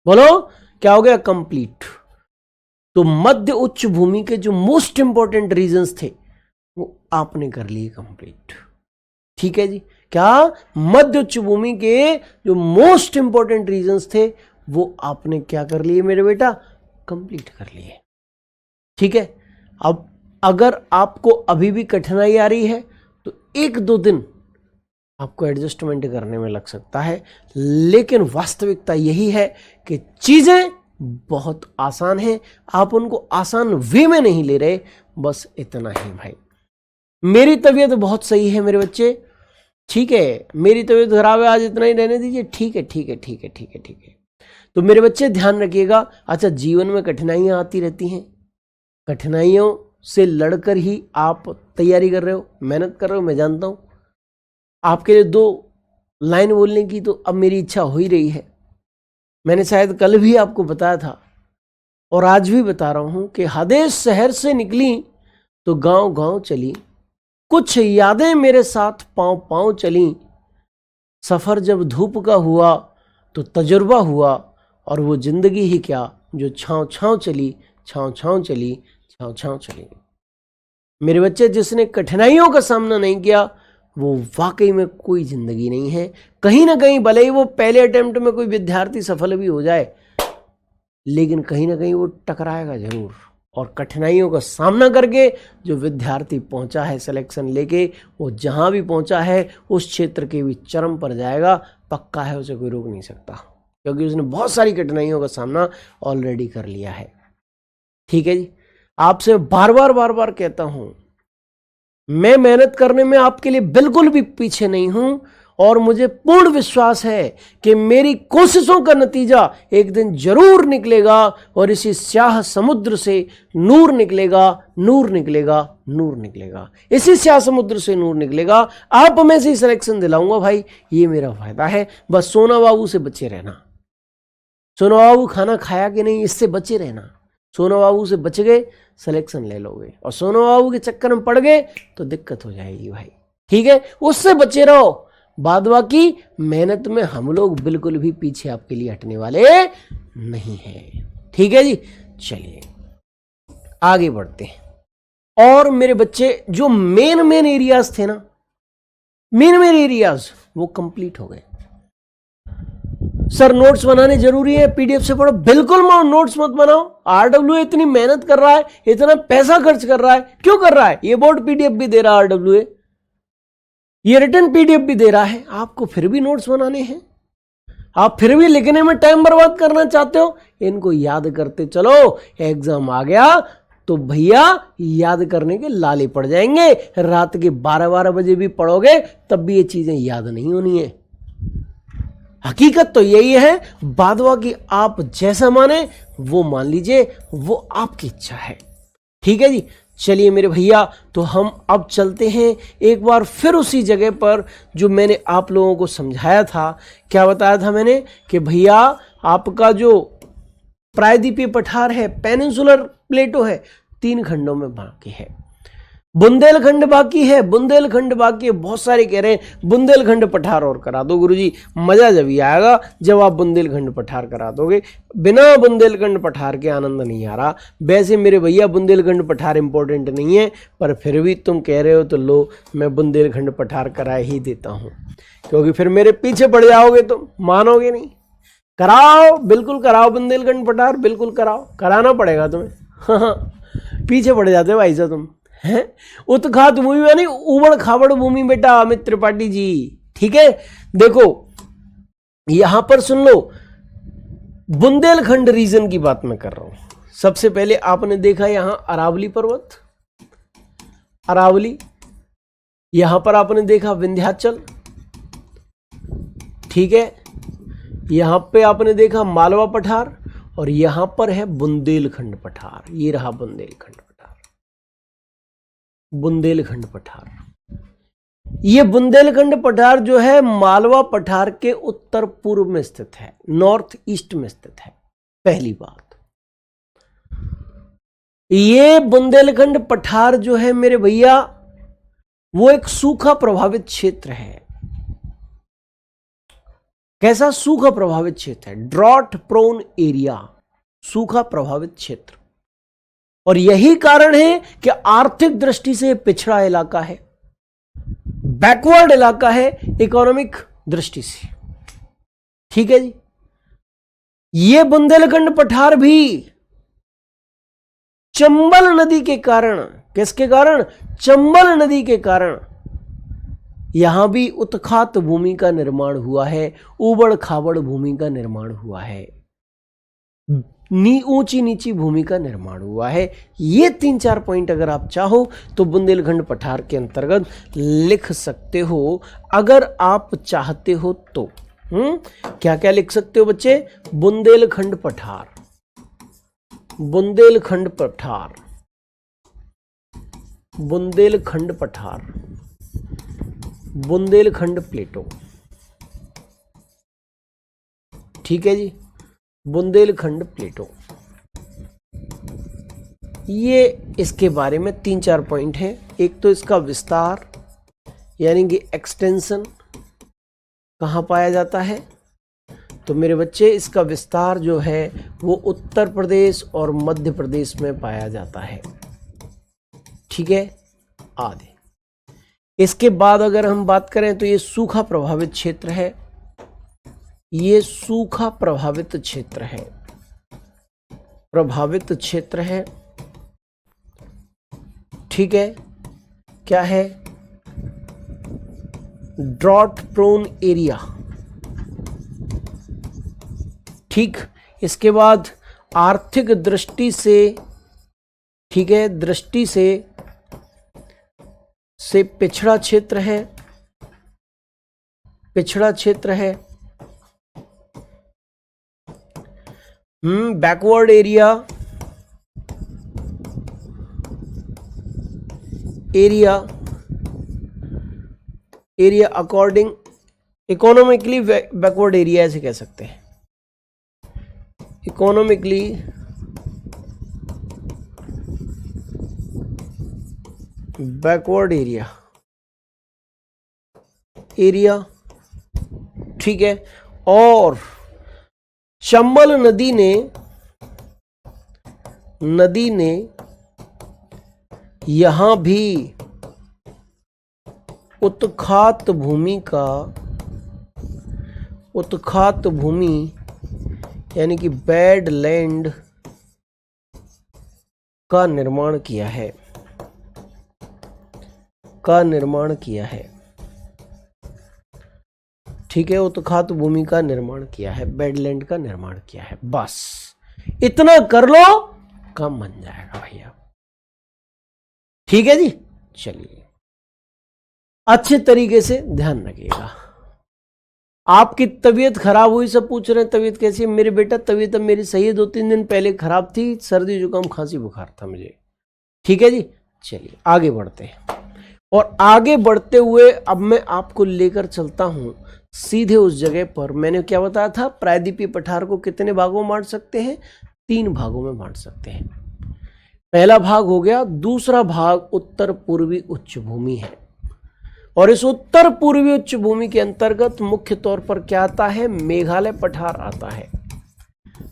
बोलो, क्या हो गया? कंप्लीट। तो मध्य उच्च भूमि के जो मोस्ट इंपॉर्टेंट रीजंस थे वो आपने कर लिए कंप्लीट। ठीक है जी, क्या मध्य उच्च भूमि के जो मोस्ट इंपॉर्टेंट रीजंस थे वो आपने क्या कर लिए मेरे बेटा? कंप्लीट कर लिए। ठीक है, अब अगर आपको अभी भी कठिनाई आ रही है तो 1-2 दिन आपको एडजस्टमेंट करने में लग सकता है, लेकिन वास्तविकता यही है कि चीजें बहुत आसान हैं। आप उनको आसान वे में नहीं ले रहे, बस इतना ही भाई। मेरी तबीयत बहुत सही है मेरे बच्चे। ठीक है, मेरी तबीयत खराब है आज, इतना ही रहने दीजिए। ठीक है, ठीक है, ठीक है, ठीक है, ठीक है। तो मेरे बच्चे ध्यान रखिएगा। अच्छा, जीवन में कठिनाइयां आती रहती हैं, कठिनाइयों से लड़कर ही आप तैयारी कर रहे हो, मेहनत कर रहे हो, मैं जानता हूं। आपके लिए 2 लाइन बोलने की तो अब मेरी इच्छा हो ही रही है। मैंने शायद कल भी आपको बताया था और आज भी बता रहा हूं कि हदेश शहर से निकली तो गांव गांव चली, कुछ यादें मेरे साथ पांव पांव चली, सफर जब धूप का हुआ तो तजुर्बा हुआ, और वो जिंदगी ही क्या जो छाँव छाँव चली, छाँव छाँव चली, छाँव छाँव चली। मेरे बच्चे, जिसने कठिनाइयों का सामना नहीं किया वो वाकई में कोई जिंदगी नहीं है। कहीं ना कहीं भले ही वो पहले अटेम्प्ट में कोई विद्यार्थी सफल भी हो जाए, लेकिन कहीं ना कहीं वो टकराएगा जरूर और कठिनाइयों का सामना करके जो विद्यार्थी पहुंचा है सिलेक्शन लेके, वो जहां भी पहुंचा है उस क्षेत्र के भी चरम पर जाएगा, पक्का है, उसे कोई रोक नहीं सकता, क्योंकि उसने बहुत सारी कठिनाइयों का सामना ऑलरेडी कर लिया है। ठीक है जी, आपसे बार बार कहता हूं, मैं मेहनत करने में आपके लिए बिल्कुल भी पीछे नहीं हूं, और मुझे पूर्ण विश्वास है कि मेरी कोशिशों का नतीजा एक दिन जरूर निकलेगा, और इसी स्याह समुद्र से नूर निकलेगा, नूर निकलेगा, नूर निकलेगा, इसी स्याह समुद्र से नूर निकलेगा। आप में से सिलेक्शन दिलाऊंगा भाई, ये मेरा फायदा है। बस सोना बाबू से बचे रहना। सोना बाबू खाना खाया कि नहीं, इससे बचे रहना। सोना बाबू से बच गए, सिलेक्शन ले लोगे, और सोना बाबू के चक्कर में पड़ गए तो दिक्कत हो जाएगी भाई। ठीक है, उससे बचे रहो। बाद बाकी मेहनत में हम लोग बिल्कुल भी पीछे आपके लिए हटने वाले नहीं हैं। ठीक है जी, चलिए आगे बढ़ते हैं। और मेरे बच्चे, जो मेन एरियाज थे ना, मेन एरियाज वो कंप्लीट हो गए। सर नोट्स बनाने जरूरी है, पीडीएफ से पढ़ो। बिल्कुल नोट्स मत बनाओ। आरडब्ल्यूए इतनी मेहनत कर रहा है, इतना पैसा खर्च कर रहा है, क्यों कर रहा है? ये बोर्ड पीडीएफ भी दे रहा है, आरडब्ल्यूए ये रिटर्न पीडीएफ भी दे रहा है, आपको फिर भी नोट्स बनाने हैं, आप फिर भी लिखने में टाइम बर्बाद करना चाहते हो। इनको याद करते चलो, एग्जाम आ गया तो भैया याद करने के लाले पड़ जाएंगे। रात के 12-12 बजे भी पढ़ोगे तब भी ये चीजें याद नहीं होनी है। हकीकत तो यही है। बाद बाकी आप जैसा माने वो मान लीजिए, वो आपकी इच्छा है। ठीक है जी, चलिए मेरे भैया, तो हम अब चलते हैं एक बार फिर उसी जगह पर जो मैंने आप लोगों को समझाया था। क्या बताया था मैंने कि भैया आपका जो प्रायद्वीपीय पठार है, पेनिनसुलर प्लेटो है, 3 खंडों में बाकी है। बुंदेलखंड बाकी है, बुंदेलखंड बाकी है। बहुत सारे कह रहे हैं बुंदेलखंड पठार और करा दो गुरुजी। मजा जब ही आएगा जब आप बुंदेलखंड पठार करा दोगे। बिना बुंदेलखंड पठार के आनंद नहीं आ रहा। वैसे मेरे भैया बुंदेलखंड पठार इंपॉर्टेंट नहीं है, पर फिर भी तुम कह रहे हो तो लो, मैं बुंदेलखंड पठार करा ही देता हूँ, क्योंकि फिर मेरे पीछे पड़ जाओगे तो मानोगे नहीं। कराओ, बिल्कुल कराओ, बुंदेलखंड पठार बिल्कुल कराओ, कराना पड़ेगा तुम्हें। पीछे पड़ जाते भाई साहब तुम हैं। उत्खात भूमि में नहीं, उबड़ खाबड़ भूमि बेटा अमित त्रिपाठी जी। ठीक है, देखो यहां पर सुन लो, बुंदेलखंड रीजन की बात मैं कर रहा हूं। सबसे पहले आपने देखा यहां अरावली पर्वत, अरावली, यहां पर आपने देखा विंध्याचल। ठीक है, यहां पे आपने देखा मालवा पठार, और यहां पर है बुंदेलखंड पठार। ये रहा बुंदेलखंड पठार, बुंदेलखंड पठार। ये बुंदेलखंड पठार जो है मालवा पठार के उत्तर पूर्व में स्थित है, नॉर्थ ईस्ट में स्थित है। पहली बात, ये बुंदेलखंड पठार जो है मेरे भैया, वो एक सूखा प्रभावित क्षेत्र है। कैसा सूखा प्रभावित क्षेत्र है? ड्रॉट प्रोन एरिया, सूखा प्रभावित क्षेत्र। और यही कारण है कि आर्थिक दृष्टि से पिछड़ा इलाका है, बैकवर्ड इलाका है इकोनॉमिक दृष्टि से। ठीक है जी, ये बुंदेलखंड पठार भी चंबल नदी के कारण, किसके कारण? चंबल नदी के कारण यहां भी उत्खात भूमि का निर्माण हुआ है, उबड़ खाबड़ भूमि का निर्माण हुआ है, ऊंची नीची भूमि का निर्माण हुआ है। ये 3-4 पॉइंट अगर आप चाहो तो बुंदेलखंड पठार के अंतर्गत लिख सकते हो, अगर आप चाहते हो तो। क्या क्या लिख सकते हो बच्चे? बुंदेलखंड पठार, बुंदेलखंड पठार, बुंदेलखंड पठार, बुंदेलखंड प्लेटो। ठीक है जी, बुंदेलखंड प्लेटो। ये इसके बारे में 3-4 पॉइंट हैं। एक तो इसका विस्तार यानी कि एक्सटेंशन कहाँ पाया जाता है, तो मेरे बच्चे इसका विस्तार जो है वो उत्तर प्रदेश और मध्य प्रदेश में पाया जाता है। ठीक है, आदि। इसके बाद अगर हम बात करें तो ये सूखा प्रभावित क्षेत्र है, ये सूखा प्रभावित क्षेत्र है, प्रभावित क्षेत्र है। ठीक है, क्या है? Drought prone area. ठीक, इसके बाद आर्थिक दृष्टि से, ठीक है, दृष्टि से पिछड़ा क्षेत्र है, पिछड़ा क्षेत्र है। Backward area, area according economically backward area ऐसे कह सकते हैं, इकोनॉमिकली बैकवर्ड एरिया, ठीक है। और चंबल नदी ने यहां भी उत्खात भूमि यानी कि बैड लैंड का निर्माण किया है, ठीक है, उत्खात भूमि का निर्माण किया है, बैडलैंड का निर्माण किया है। बस इतना कर लो, काम बन जाएगा भैया। ठीक है जी, चलिए अच्छे तरीके से ध्यान रखिएगा। आपकी तबीयत खराब हुई, सब पूछ रहे हैं तबीयत कैसी है। मेरे बेटा तबीयत अब मेरी सही है, 2-3 दिन पहले खराब थी, सर्दी जुकाम खांसी बुखार था मुझे। ठीक है जी, चलिए आगे बढ़ते हैं। और आगे बढ़ते हुए अब मैं आपको लेकर चलता हूं सीधे उस जगह पर। मैंने क्या बताया था, प्रायद्वीपीय पठार को कितने भागों में बांट सकते हैं? 3 भागों में बांट सकते हैं। पहला भाग हो गया, दूसरा भाग उत्तर पूर्वी उच्च भूमि है। और इस उत्तर पूर्वी उच्च भूमि के अंतर्गत मुख्य तौर पर क्या आता है? मेघालय पठार आता है,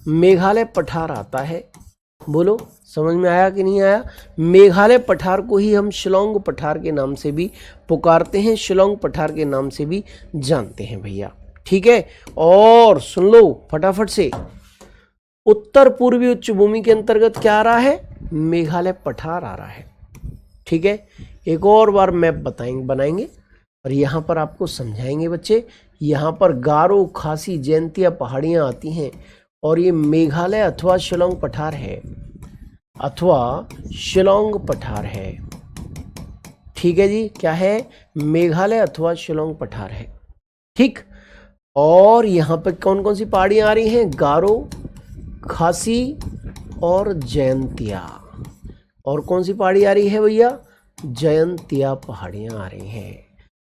मेघालय पठार आता है। बोलो समझ में आया कि नहीं आया? मेघालय पठार को ही हम शिलोंग पठार के नाम से भी पुकारते हैं, शिलोंग पठार के नाम से भी जानते हैं भैया। ठीक है, और सुन लो फटाफट से, उत्तर पूर्वी उच्च भूमि के अंतर्गत क्या आ रहा है? मेघालय पठार आ रहा है। ठीक है, एक और बार मैप बनाएंगे और यहाँ पर आपको समझाएंगे बच्चे। यहाँ पर गारो, खासी, जयंतिया पहाड़ियाँ आती हैं और ये मेघालय अथवा शिलोंग पठार है, अथवा शिलोंग पठार है। ठीक है जी, क्या है? मेघालय अथवा शिलोंग पठार है। ठीक, और यहाँ पर कौन कौन सी पहाड़ियाँ आ रही हैं? गारो, खासी और जयंतिया। और कौन सी पहाड़ी आ रही है भैया? जयंतिया पहाड़ियाँ आ रही हैं।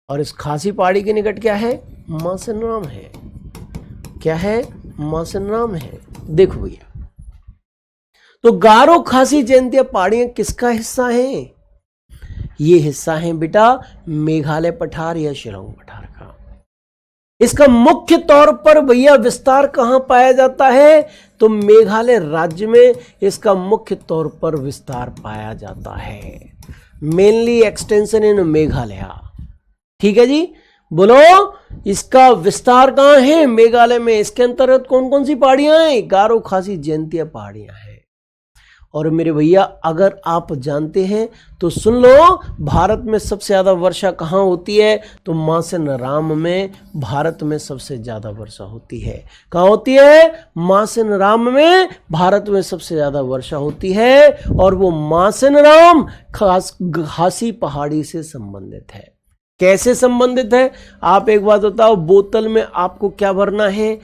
और इस खासी पहाड़ी के निकट क्या है? मासिनराम है। क्या है? मासिनराम है। देखो भैया, तो गारो, खासी, जयंतिया पहाड़ियां किसका हिस्सा हैं? ये हिस्सा है बेटा मेघालय पठार या शिलोंग पठार का। इसका मुख्य तौर पर भैया विस्तार कहां पाया जाता है? तो मेघालय राज्य में इसका मुख्य तौर पर विस्तार पाया जाता है। Mainly extension in Meghalaya. ठीक है जी, बोलो इसका विस्तार कहां है? मेघालय में। इसके अंतर्गत कौन कौन सी पहाड़ियां हैं? गारो, खासी, जयंतिया पहाड़ियां हैं। और मेरे भैया अगर आप जानते हैं तो सुन लो, भारत में सबसे ज्यादा वर्षा कहाँ होती है? तो मासिनराम में भारत में सबसे ज्यादा वर्षा होती है। कहाँ होती है? मासिनराम में भारत में सबसे ज्यादा वर्षा होती है। और वो मासिनराम खासी पहाड़ी से संबंधित है। कैसे संबंधित है? आप एक बात बताओ, बोतल में आपको क्या भरना है?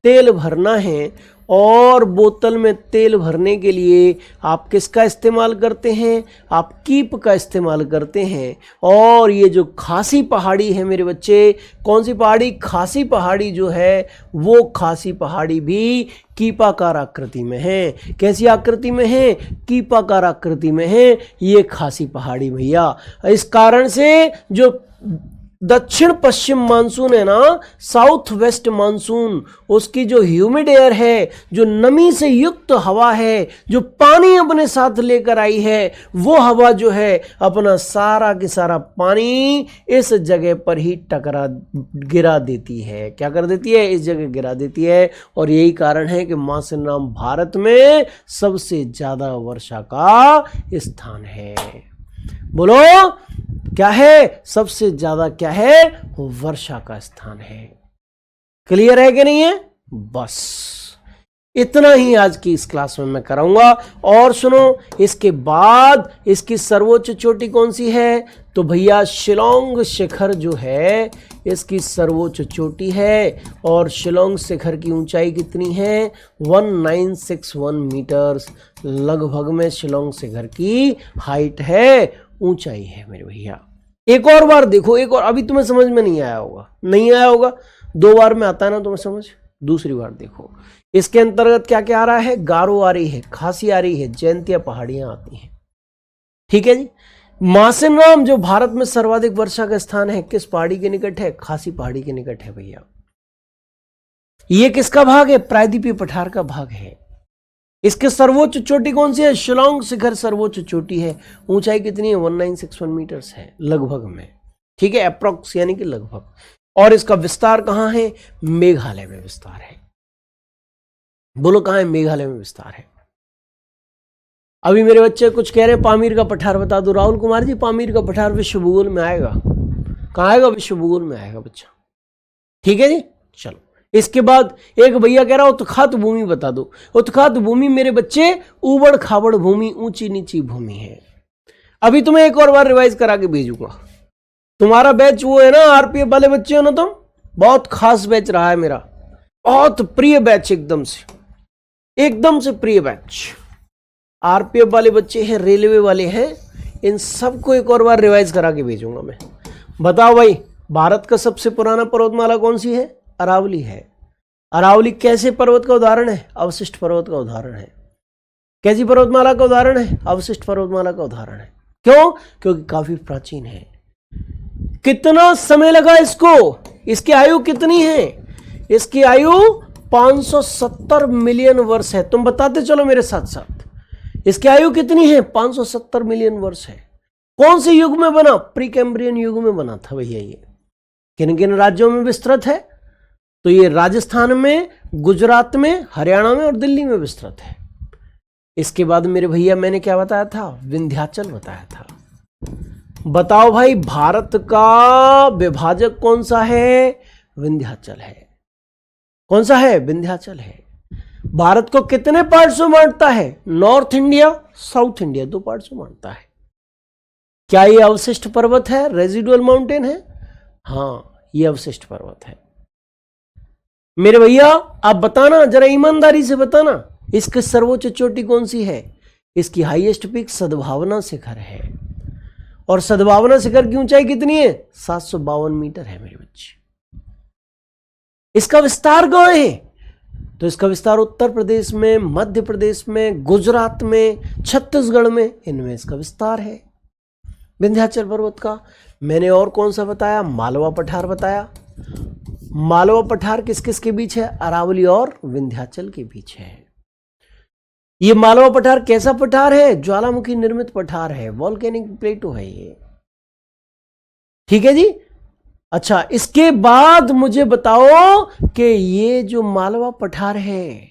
तेल भरना है। और बोतल में तेल भरने के लिए आप किसका इस्तेमाल करते हैं? आप कीप का इस्तेमाल करते हैं। और ये जो खासी पहाड़ी है मेरे बच्चे, कौन सी पहाड़ी? खासी पहाड़ी जो है वो खासी पहाड़ी भी कीपाकार आकृति में है। कैसी आकृति में है? कीपाकार आकृति में है ये खासी पहाड़ी भैया। इस कारण से जो दक्षिण पश्चिम मानसून है ना, साउथ वेस्ट मानसून, उसकी जो ह्यूमिड एयर है, जो नमी से युक्त हवा है, जो पानी अपने साथ लेकर आई है, वो हवा जो है अपना सारा की सारा पानी इस जगह पर ही गिरा देती है। क्या कर देती है? इस जगह गिरा देती है। और यही कारण है कि मासिनराम भारत में सबसे ज्यादा वर्षा का स्थान है। बोलो क्या है? सबसे ज्यादा क्या है? वर्षा का स्थान है। क्लियर है कि नहीं है? बस इतना ही आज की इस क्लास में मैं कराऊंगा। और सुनो, इसके बाद इसकी सर्वोच्च चोटी कौन सी है? तो भैया शिलोंग शिखर जो है इसकी सर्वोच्च चोटी है। और शिलोंग शिखर की ऊंचाई कितनी है? 1961 मीटर्स लगभग में शिलोंग शिखर की हाइट है, ऊंचाई है मेरे भैया। एक और बार देखो, एक और, अभी तुम्हें समझ में नहीं आया होगा, नहीं आया होगा, 2 बार में आता है ना तुम्हें समझ। दूसरी बार देखो, इसके अंतर्गत क्या क्या आ रहा है? गारो आ रही है, खासी आ रही है, जयंतिया पहाड़ियां आती हैं। ठीक है जी। मासिनराम जो भारत में सर्वाधिक वर्षा का स्थान है, किस पहाड़ी के निकट है? खासी पहाड़ी के निकट है भैया। ये किसका भाग है? प्रायद्वीपीय पठार का भाग है। इसके सर्वोच्च चोटी कौन सी है? शिलोंग शिखर सर्वोच्च चोटी है। ऊंचाई कितनी है? 1961 मीटर्स है लगभग में। ठीक है, अप्रोक्स यानी कि लगभग। और इसका विस्तार कहां है? मेघालय में विस्तार है। बोलो कहां है? मेघालय में विस्तार है। अभी मेरे बच्चे कुछ कह रहे हैं पामीर का पठार बता दो। राहुल कुमार जी, पामीर का पठार विश्व भूगोल में आएगा। कहां आएगा? विश्व भूगोल में आएगा बच्चा। ठीक है जी, चलो। इसके बाद एक भैया कह रहा उत्खात भूमि बता दो। उत्खात भूमि मेरे बच्चे उबड़ खाबड़ भूमि, ऊंची नीची भूमि है। अभी तुम्हें एक और बार रिवाइज करा के भेजूंगा। तुम्हारा बैच वो है ना, आरपीएफ वाले बच्चे हो ना तुम, बहुत खास बैच रहा है मेरा, बहुत प्रिय बैच, एकदम से प्रिय बैच। आरपीएफ वाले बच्चे हैं, रेलवे वाले हैं, इन सबको एक और बार रिवाइज करा के भेजूंगा मैं। बताओ भाई, भारत का सबसे पुराना पर्वतमाला कौन सी है? अरावली है। अरावली कैसे पर्वत का उदाहरण है? अवशिष्ट पर्वत का उदाहरण है। कैसी पर्वतमाला का उदाहरण है? अवशिष्ट पर्वतमाला का उदाहरण है। क्यों? क्योंकि काफी प्राचीन है। कितना समय लगा इसको? इसकी आयु कितनी है? इसकी आयु 570 मिलियन वर्ष है। तुम बताते चलो मेरे साथ साथ, इसकी आयु कितनी है? 570 मिलियन वर्ष है। कौन से युग में बना? प्री कैम्ब्रियन युग में बना था भैया। ये किन किन राज्यों में विस्तृत है? तो ये राजस्थान में, गुजरात में, हरियाणा में और दिल्ली में विस्तृत है। इसके बाद मेरे भैया मैंने क्या बताया था? विंध्याचल बताया था। बताओ भाई, भारत का विभाजक कौन सा है? विंध्याचल है। कौन सा है? विंध्याचल है। भारत को कितने पार्ट्स में बांटता है? North India, south India, 2 parts में बांटता है। क्या ये अवशिष्ट पर्वत है? रेजिडुअल माउंटेन है? हाँ, ये अवशिष्ट पर्वत है मेरे भैया। आप बताना, जरा ईमानदारी से बताना, इसकी सर्वोच्च चोटी कौन सी है? इसकी हाईएस्ट पीक सद्भावना शिखर है। और सद्भावना शिखर की ऊंचाई कितनी है? 752 मीटर है मेरे बच्चे। इसका विस्तार कहां है? तो इसका विस्तार उत्तर प्रदेश में, मध्य प्रदेश में, गुजरात में, छत्तीसगढ़ में, इनमें इसका विस्तार है विंध्याचल पर्वत का। मैंने और कौन सा बताया? मालवा पठार बताया। मालवा पठार किस किस के बीच है? अरावली और विंध्याचल के बीच है। ये मालवा पठार कैसा पठार है? ज्वालामुखी निर्मित पठार है, वॉल्केनिक प्लेटो है ये। ठीक है जी। अच्छा, इसके बाद मुझे बताओ कि ये जो मालवा पठार है,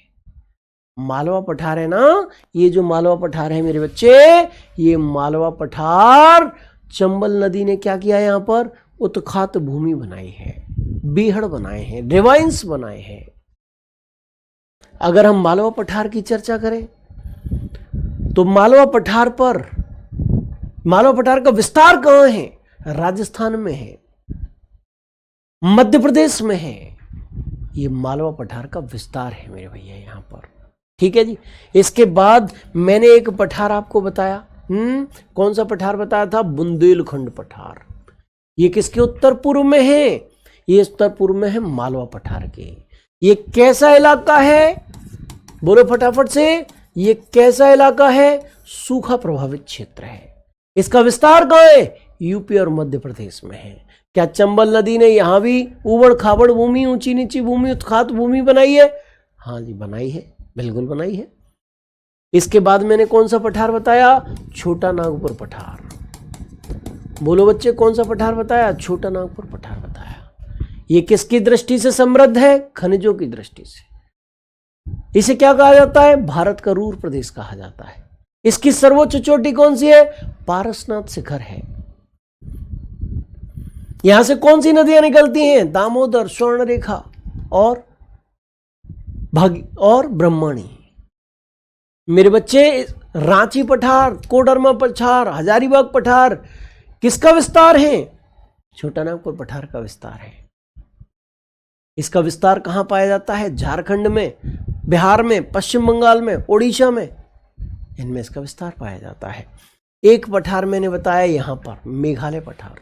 मालवा पठार है ना, ये जो मालवा पठार है मेरे बच्चे, ये मालवा पठार चंबल नदी ने क्या किया? यहां पर उत्खात भूमि बनाई है, बीहड़ बनाए हैं, रिवाइंस बनाए हैं। अगर हम मालवा पठार की चर्चा करें तो मालवा पठार का विस्तार कहां है? राजस्थान में है, मध्य प्रदेश में है। ये मालवा पठार का विस्तार है मेरे भैया यहां पर। ठीक है जी। इसके बाद मैंने एक पठार आपको बताया, कौन सा पठार बताया था? बुंदेलखंड पठार। ये किसके उत्तर पूर्व में है? ये उत्तर पूर्व में है मालवा पठार के। ये कैसा इलाका है? बोलो फटाफट से, ये कैसा इलाका है? सूखा प्रभावित क्षेत्र है। इसका विस्तार कहां है? यूपी और मध्य प्रदेश में है। क्या चंबल नदी ने यहां भी उबड़ खाबड़ भूमि, ऊंची नीची भूमि, उत्खात भूमि बनाई है? हाँ जी, बनाई है, बिल्कुल बनाई है। इसके बाद मैंने कौन सा पठार बताया? छोटा नागपुर पठार। बोलो बच्चे, कौन सा पठार बताया? छोटा नागपुर पठार बताया। ये किसकी दृष्टि से समृद्ध है? खनिजों की दृष्टि से। इसे क्या कहा जाता है? भारत का रूर प्रदेश कहा जाता है। इसकी सर्वोच्च चोटी कौन सी है? पारसनाथ शिखर है। यहां से कौन सी नदियां निकलती हैं? दामोदर, स्वर्णरेखा और ब्रह्मणी। मेरे बच्चे, रांची पठार, कोडरमा पठार, हजारीबाग पठार किसका विस्तार है? छोटा नागपुर पठार का विस्तार है। इसका विस्तार कहां पाया जाता है? झारखंड में, बिहार में, पश्चिम बंगाल में, ओडिशा में, इनमें इसका विस्तार पाया जाता है। एक पठार मैंने बताया यहां पर, मेघालय पठार।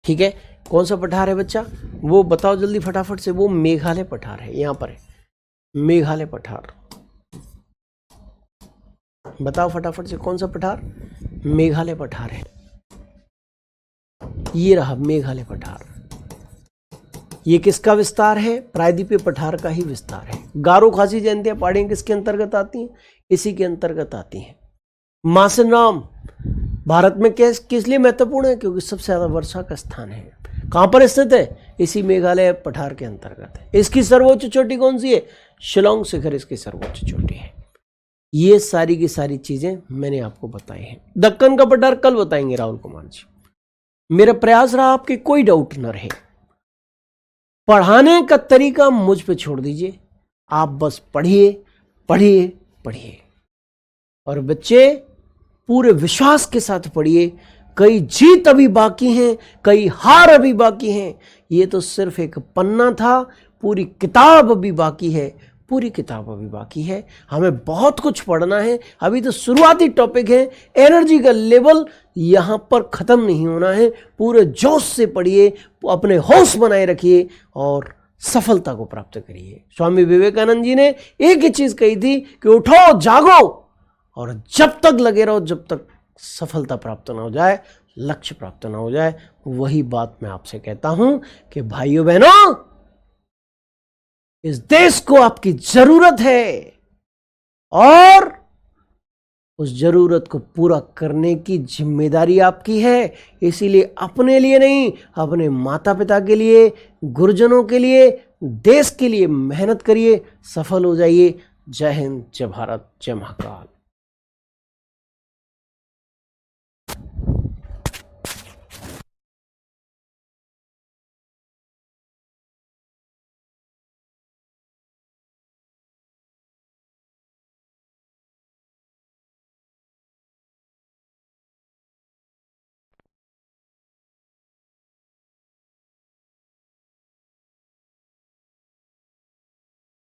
ठीक है, कौन सा पठार है बच्चा? वो बताओ जल्दी फटाफट से। वो मेघालय पठार है, यहां पर है मेघालय पठार। बताओ फटाफट से, कौन सा पठार? मेघालय पठार है। ये रहा मेघालय पठार। ये किसका विस्तार है? प्रायद्वीपीय पठार का ही विस्तार है। गारो, खासी, जयंतिया पहाड़ियां किसके अंतर्गत आती हैं? इसी के अंतर्गत आती हैं। मासिनराम भारत में किस लिए महत्वपूर्ण है? क्योंकि सबसे ज्यादा वर्षा का स्थान है। कहां पर स्थित है? इसी मेघालय पठार के अंतर्गत है। इसकी सर्वोच्च चोटी कौन सी है? शिलोंग शिखर इसकी सर्वोच्च चोटी है। ये सारी की सारी चीजें मैंने आपको बताई हैं। दक्कन का पठार कल बताएंगे राहुल कुमार जी। मेरा प्रयास रहा आपके कोई डाउट न रहे। पढ़ाने का तरीका मुझ पे छोड़ दीजिए, आप बस पढ़िए पढ़िए पढ़िए। और बच्चे पूरे विश्वास के साथ पढ़िए। कई जीत अभी बाकी हैं, कई हार अभी बाकी हैं। ये तो सिर्फ एक पन्ना था, पूरी किताब अभी बाकी है, पूरी किताब अभी बाकी है। हमें बहुत कुछ पढ़ना है। अभी तो शुरुआती टॉपिक है। एनर्जी का लेवल यहां पर खत्म नहीं होना है। पूरे जोश से पढ़िए, अपने होश बनाए रखिए और सफलता को प्राप्त करिए। स्वामी विवेकानंद जी ने एक ही चीज कही थी कि उठो, जागो और जब तक लगे रहो, जब तक सफलता प्राप्त ना हो जाए, लक्ष्य प्राप्त ना हो जाए। वही बात मैं आपसे कहता हूं कि भाइयों बहनों, इस देश को आपकी जरूरत है और उस जरूरत को पूरा करने की जिम्मेदारी आपकी है। इसीलिए अपने लिए नहीं, अपने माता पिता के लिए, गुरुजनों के लिए, देश के लिए मेहनत करिए, सफल हो जाइए। जय हिंद, जय भारत, जय महाकाल।